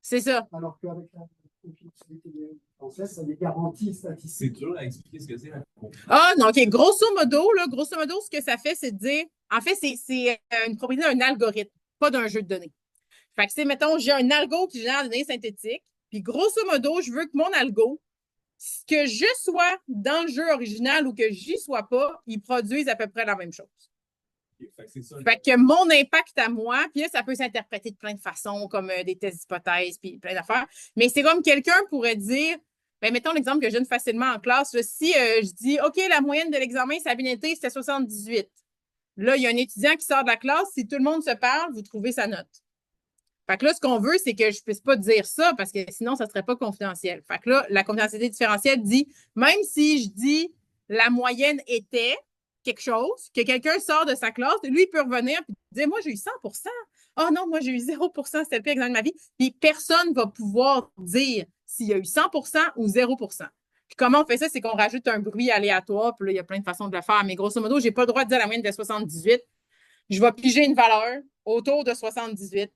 C'est ça. Alors qu'avec la confidentialité française, ça des garanties statistiques. C'est dur à expliquer ce que c'est. Ah, non, OK. Grosso modo, ce que ça fait, c'est de dire, en fait, c'est une propriété d'un algorithme, pas d'un jeu de données. Fait que c'est, mettons, j'ai un algo qui génère des données synthétiques, puis grosso modo, je veux que mon algo, que je sois dans le jeu original ou que j'y sois pas, il produise à peu près la même chose. Fait que mon impact à moi, puis là, ça peut s'interpréter de plein de façons, comme des tests d'hypothèses, puis plein d'affaires. Mais c'est comme quelqu'un pourrait dire, ben, mettons l'exemple que je donne facilement en classe, là, si je dis, OK, la moyenne de l'examen, sa bien été, c'était 78. Là, il y a un étudiant qui sort de la classe, si tout le monde se parle, vous trouvez sa note. Fait que là, ce qu'on veut, c'est que je ne puisse pas dire ça, parce que sinon, ça ne serait pas confidentiel. Fait que là, la confidentialité différentielle dit, même si je dis la moyenne était quelque chose, que quelqu'un sort de sa classe, lui, il peut revenir et dire, moi, j'ai eu 100%. Oh non, moi, j'ai eu 0%, c'était le pire examen de ma vie. Puis personne ne va pouvoir dire s'il y a eu 100% ou 0%. Puis comment on fait ça? C'est qu'on rajoute un bruit aléatoire. Puis là, il y a plein de façons de le faire. Mais grosso modo, je n'ai pas le droit de dire la moyenne de 78. Je vais piger une valeur autour de 78.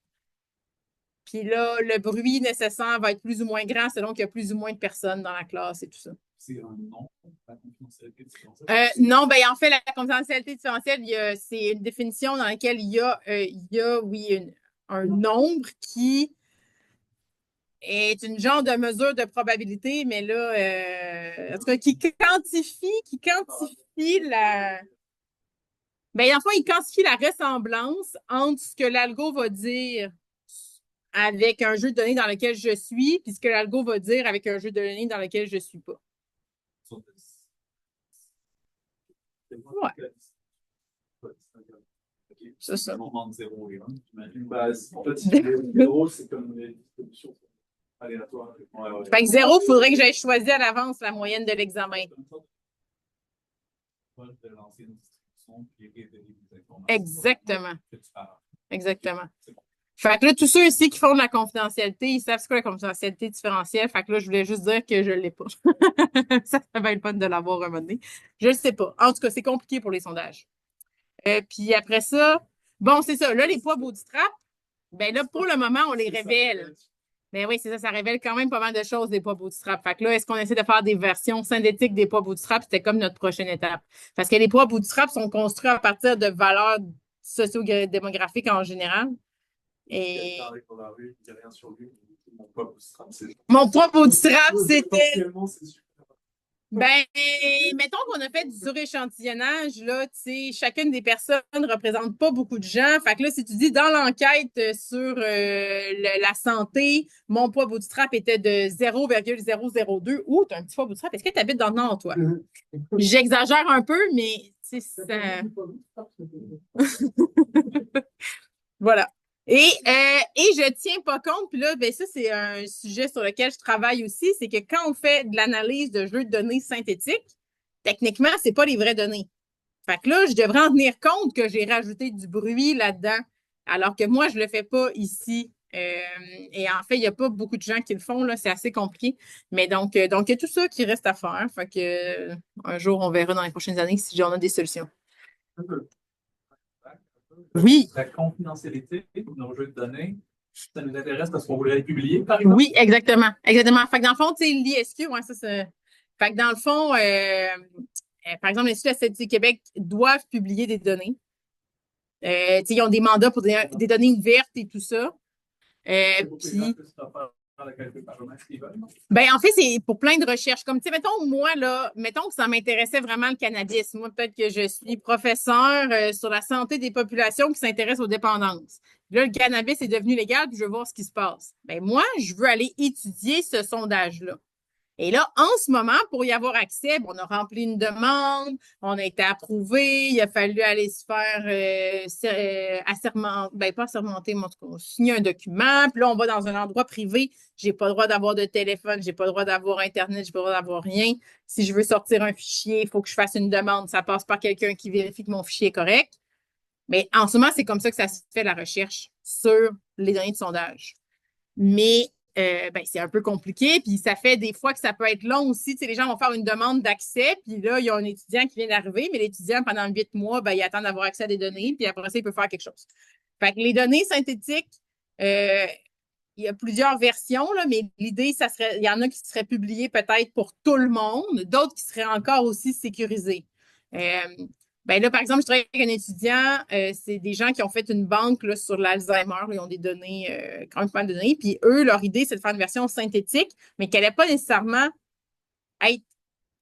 Puis là, le bruit nécessaire va être plus ou moins grand selon qu'il y a plus ou moins de personnes dans la classe et tout ça. C'est un nom, la confidentialité différentielle? Non, ben en fait, la confidentialité différentielle, c'est une définition dans laquelle il y a oui, un nombre qui est une genre de mesure de probabilité, mais là, en tout cas, qui quantifie la. Ben, en fait, il quantifie la ressemblance entre ce que l'algo va dire avec un jeu de données dans lequel je suis, puis ce que l'algo va dire avec un jeu de données dans lequel je ne suis pas. Ouais. C'est ça. Entre 0 et 1, j'imagine. Bah, en fait, si tu veux, 0, c'est comme les distributions aléatoires. Ouais. Fait que 0, il faudrait que j'aille choisir à l'avance la moyenne de l'examen. De lancer une distribution puis révéler des informations. Exactement. Que tu parles. Exactement. Fait que là, tous ceux ici qui font de la confidentialité, ils savent ce qu'est la confidentialité différentielle. Fait que là, je voulais juste dire que je ne l'ai pas. Ça va être fun de l'avoir un moment donné. Je ne le sais pas. En tout cas, c'est compliqué pour les sondages. Puis après ça, bon, c'est ça. Là, les poids bootstrap, ben là, pour le moment, on les révèle. Mais oui, c'est ça, ça révèle quand même pas mal de choses, des poids bootstrap. Fait que là, est-ce qu'on essaie de faire des versions synthétiques des poids bootstrap? C'était comme notre prochaine étape. Parce que les poids bootstrap sont construits à partir de valeurs socio-démographiques en général. Et Dans la rue, il n'y a rien sur lui. Mon poids bootstrap, c'est. mon poids bootstrap, c'était. Potentiellement, c'est super. Ben, mettons qu'on a fait du suréchantillonnage, là, tu sais, chacune des personnes ne représente pas beaucoup de gens. Fait que là, si tu dis dans l'enquête sur la santé, mon poids bootstrap était de 0,002. Ouh, t'as un petit poids bootstrap. Est-ce que tu habites dans le Nord, toi? J'exagère un peu, mais c'est ça. Voilà. Et je tiens pas compte, puis là, ben ça, c'est un sujet sur lequel je travaille aussi, c'est que quand on fait de l'analyse de jeux de données synthétiques, techniquement, c'est pas les vraies données. Fait que là, je devrais en tenir compte que j'ai rajouté du bruit là-dedans, alors que moi, je le fais pas ici. Et en fait, il n'y a pas beaucoup de gens qui le font, là, c'est assez compliqué. Mais donc, il y a tout ça qui reste à faire. Fait que un jour, on verra dans les prochaines années si on a des solutions. Oui. La confidentialité de nos jeux de données, ça nous intéresse parce qu'on voudrait les publier, par exemple. Oui, exactement. Exactement. Fait que dans le fond, tu sais, l'ISQ, ouais, ça, c'est. Fait que dans le fond, par exemple, l'Institut de la Statistique du Québec doivent publier des données. Tu sais, ils ont des mandats pour des données ouvertes et tout ça. Puis. Ben, en fait, c'est pour plein de recherches. Comme, tu sais, mettons, moi, là, mettons que ça m'intéressait vraiment le cannabis. Moi, peut-être que je suis professeur sur la santé des populations qui s'intéressent aux dépendances. Là, le cannabis est devenu légal, puis je veux voir ce qui se passe. Ben, moi, je veux aller étudier ce sondage-là. Et là, en ce moment, pour y avoir accès, on a rempli une demande, on a été approuvé, il a fallu aller se faire assermenter, ben pas assermenter, mais en tout cas, signer un document, puis là, on va dans un endroit privé, j'ai pas le droit d'avoir de téléphone, j'ai pas le droit d'avoir Internet, j'ai pas le droit d'avoir rien. Si je veux sortir un fichier, il faut que je fasse une demande, ça passe par quelqu'un qui vérifie que mon fichier est correct. Mais en ce moment, c'est comme ça que ça se fait la recherche sur les données de sondage. Mais ben, c'est un peu compliqué, puis ça fait des fois que ça peut être long aussi. Tu sais, les gens vont faire une demande d'accès, puis là, il y a un étudiant qui vient d'arriver, mais l'étudiant, pendant 8 mois, ben, il attend d'avoir accès à des données, puis après ça, il peut faire quelque chose. Fait que les données synthétiques, il y a plusieurs versions, là, mais l'idée, ça serait, il y en a qui seraient publiées peut-être pour tout le monde, d'autres qui seraient encore aussi sécurisées. Ben là, par exemple, je travaille avec un étudiant, c'est des gens qui ont fait une banque là, sur l'Alzheimer, ils ont des données, quand même pas mal de données, puis eux, leur idée, c'est de faire une version synthétique, mais qu'elle n'allait pas nécessairement être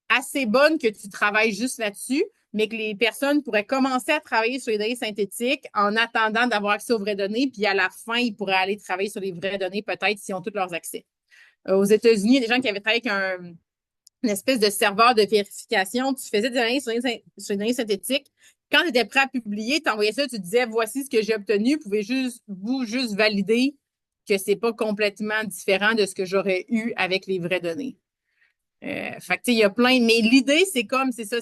assez bonne que tu travailles juste là-dessus, mais que les personnes pourraient commencer à travailler sur les données synthétiques en attendant d'avoir accès aux vraies données, puis à la fin, ils pourraient aller travailler sur les vraies données, peut-être, s'ils ont tous leurs accès. Aux États-Unis, il y a des gens qui avaient travaillé avec une espèce de serveur de vérification. Tu faisais des données sur les données synthétiques. Quand tu étais prêt à publier, tu envoyais ça, tu disais voici ce que j'ai obtenu. Vous pouvez juste valider que c'est pas complètement différent de ce que j'aurais eu avec les vraies données. Fait que, tu sais, il y a plein. Mais l'idée, c'est comme, c'est ça,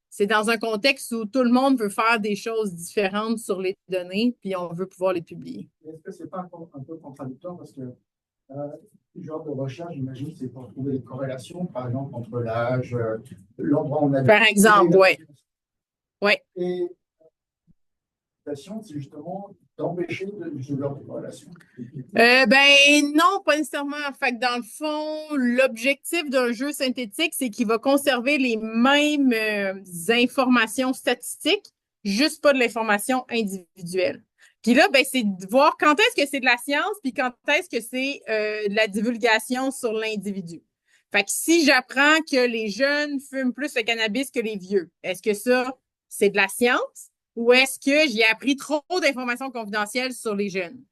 c'est dans un contexte où tout le monde veut faire des choses différentes sur les données, puis on veut pouvoir les publier. Est-ce que c'est pas un peu contradictoire parce que genre de recherche, j'imagine, c'est pour trouver des corrélations, par exemple, entre l'âge, l'endroit où on habite. Par exemple, oui. Ouais. Et la science, c'est justement d'empêcher ce genre de corrélation. Ben non, pas nécessairement. Fait que dans le fond, l'objectif d'un jeu synthétique, c'est qu'il va conserver les mêmes informations statistiques, juste pas de l'information individuelle. Puis là, ben, c'est de voir quand est-ce que c'est de la science, puis quand est-ce que c'est de la divulgation sur l'individu. Fait que si j'apprends que les jeunes fument plus le cannabis que les vieux, est-ce que ça, c'est de la science? Ou est-ce que j'ai appris trop d'informations confidentielles sur les jeunes?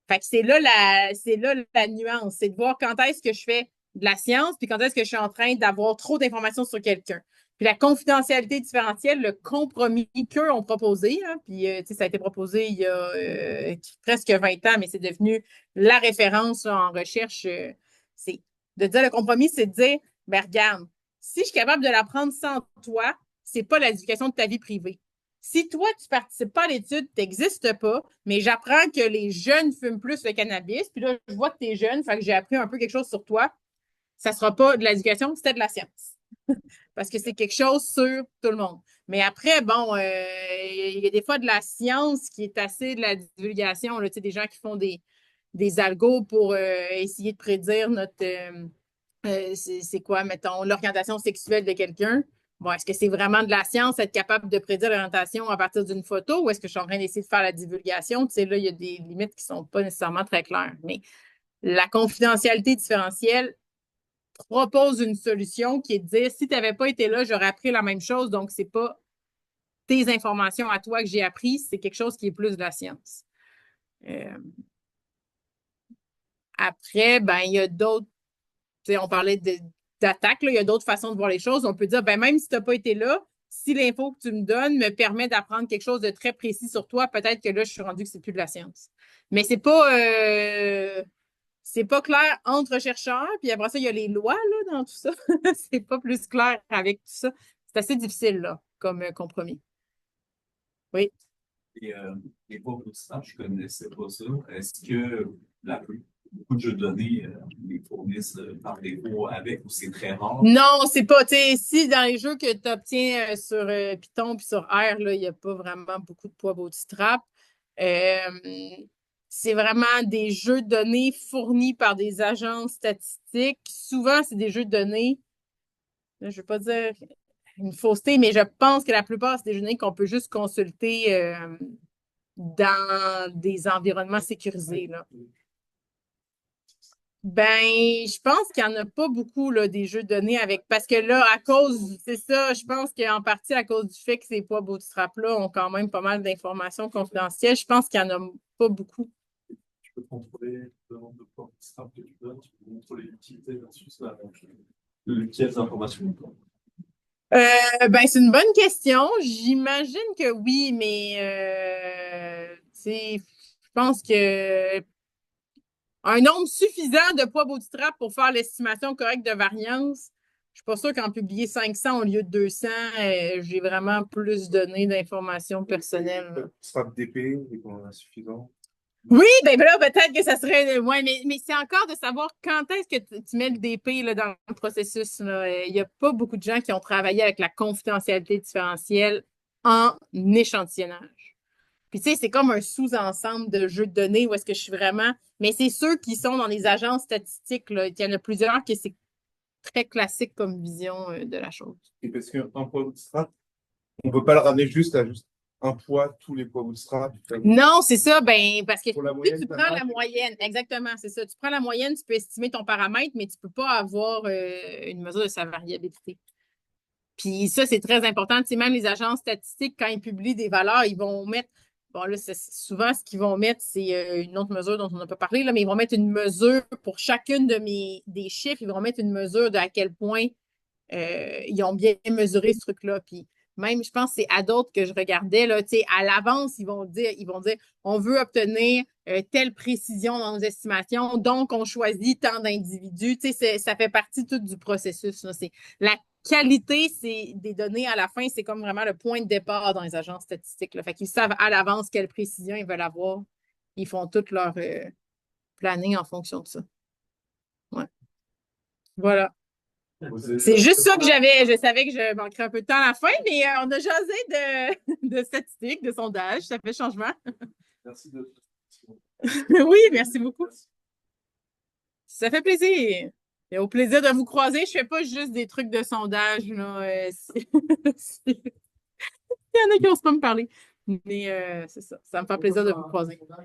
Fait que c'est là la nuance. C'est de voir quand est-ce que je fais de la science, puis quand est-ce que je suis en train d'avoir trop d'informations sur quelqu'un. Puis la confidentialité différentielle, le compromis qu'eux ont proposé, hein, puis ça a été proposé il y a presque 20 ans, mais c'est devenu la référence là, en recherche. C'est de dire le compromis, c'est de dire, ben regarde, si je suis capable de l'apprendre sans toi, c'est pas la divulgation de ta vie privée. Si toi, tu participes pas à l'étude, tu n'existes pas, mais j'apprends que les jeunes fument plus le cannabis, puis là, je vois que tu es jeune, fait que j'ai appris un peu quelque chose sur toi, ça ne sera pas de l'éducation, c'était de la science. Parce que c'est quelque chose sur tout le monde. Mais après, bon, il y a des fois de la science qui est assez de la divulgation. Là, des gens qui font des algos pour essayer de prédire c'est quoi, mettons, l'orientation sexuelle de quelqu'un. Bon, est-ce que c'est vraiment de la science, être capable de prédire l'orientation à partir d'une photo, ou est-ce que je suis en train d'essayer de faire la divulgation? Tu sais, là, il y a des limites qui ne sont pas nécessairement très claires. Mais la confidentialité différentielle propose une solution qui est de dire, si tu n'avais pas été là, j'aurais appris la même chose. Donc, c'est pas tes informations à toi que j'ai appris, c'est quelque chose qui est plus de la science. Après, ben, il y a d'autres, tu sais, on parlait d'attaque, il y a d'autres façons de voir les choses. On peut dire, ben, même si tu n'as pas été là, si l'info que tu me donnes me permet d'apprendre quelque chose de très précis sur toi, peut-être que là, je suis rendu que c'est plus de la science. Mais c'est pas clair entre chercheurs, puis après ça, il y a les lois là, dans tout ça. C'est pas plus clair avec tout ça. C'est assez difficile là, comme compromis. Oui. Et les pauvres bootstraps, je ne connaissais pas ça. Est-ce que beaucoup de jeux de données les fournissent par défaut avec ou c'est très rare? Non, c'est pas. Tu sais, si dans les jeux que tu obtiens sur Python puis sur R, là, il n'y a pas vraiment beaucoup de poids bootstrap. C'est vraiment des jeux de données fournis par des agences statistiques. Souvent, c'est des jeux de données. Là, je ne veux pas dire une fausseté, mais je pense que la plupart, c'est des jeux de données qu'on peut juste consulter dans des environnements sécurisés. Là. Ben, je pense qu'il n'y en a pas beaucoup là, des jeux de données avec. Parce que là, c'est ça, je pense qu'en partie à cause du fait que ces poids bootstrap-là ont quand même pas mal d'informations confidentielles, je pense qu'il n'y en a pas beaucoup. Tu peux contrôler le nombre de poids bootstrap que tu donnes, tu peux contrôler l'utilité versus le piège d'information. Ben, c'est une bonne question. J'imagine que oui, mais tu sais, je pense que un nombre suffisant de poids bootstrap pour faire l'estimation correcte de variance. Je suis pas sûre qu'en publier 500 au lieu de 200, j'ai vraiment plus donné d'informations personnelles. Bootstrap DP, est insuffisant. Oui, ben là, peut-être que ça serait. Ouais, mais c'est encore de savoir quand est-ce que tu mets le DP là, dans le processus. Là. Il n'y a pas beaucoup de gens qui ont travaillé avec la confidentialité différentielle en échantillonnage. Puis, tu sais, c'est comme un sous-ensemble de jeux de données où est-ce que je suis vraiment. Mais c'est ceux qui sont dans les agences statistiques, là. Il y en a plusieurs que c'est très classique comme vision de la chose. Et parce qu'un poids bootstrap, on ne peut pas le ramener juste à juste un poids, tous les poids bootstrap. Non, c'est ça, ben, parce que moyenne, tu prends la moyenne, exactement, c'est ça. Tu prends la moyenne, tu peux estimer ton paramètre, mais tu ne peux pas avoir une mesure de sa variabilité. Puis ça, c'est très important. Tu sais, même les agences statistiques, quand ils publient des valeurs, ils vont mettre. Bon, là, souvent, ce qu'ils vont mettre, c'est une autre mesure dont on n'a pas parlé, là, mais ils vont mettre une mesure pour chacune des chiffres, ils vont mettre une mesure de à quel point ils ont bien mesuré ce truc-là. Puis même, je pense que c'est à d'autres que je regardais, là, tu sais, à l'avance, ils vont dire, on veut obtenir telle précision dans nos estimations, donc on choisit tant d'individus. Tu sais, ça fait partie tout du processus. Là. C'est la qualité des données à la fin, c'est comme vraiment le point de départ dans les agences statistiques. Là. Fait qu'ils savent à l'avance quelle précision ils veulent avoir. Ils font tout leur planning en fonction de ça. Voilà. C'est juste ça que j'avais. Je savais que je manquerais un peu de temps à la fin, mais on a jasé de statistiques, de sondages. Ça fait changement. Merci de. Oui, merci beaucoup. Ça fait plaisir. Et au plaisir de vous croiser. Je fais pas juste des trucs de sondage, là. Il y en a qui osent pas me parler. Mais c'est ça. Ça me fait plaisir de vous croiser.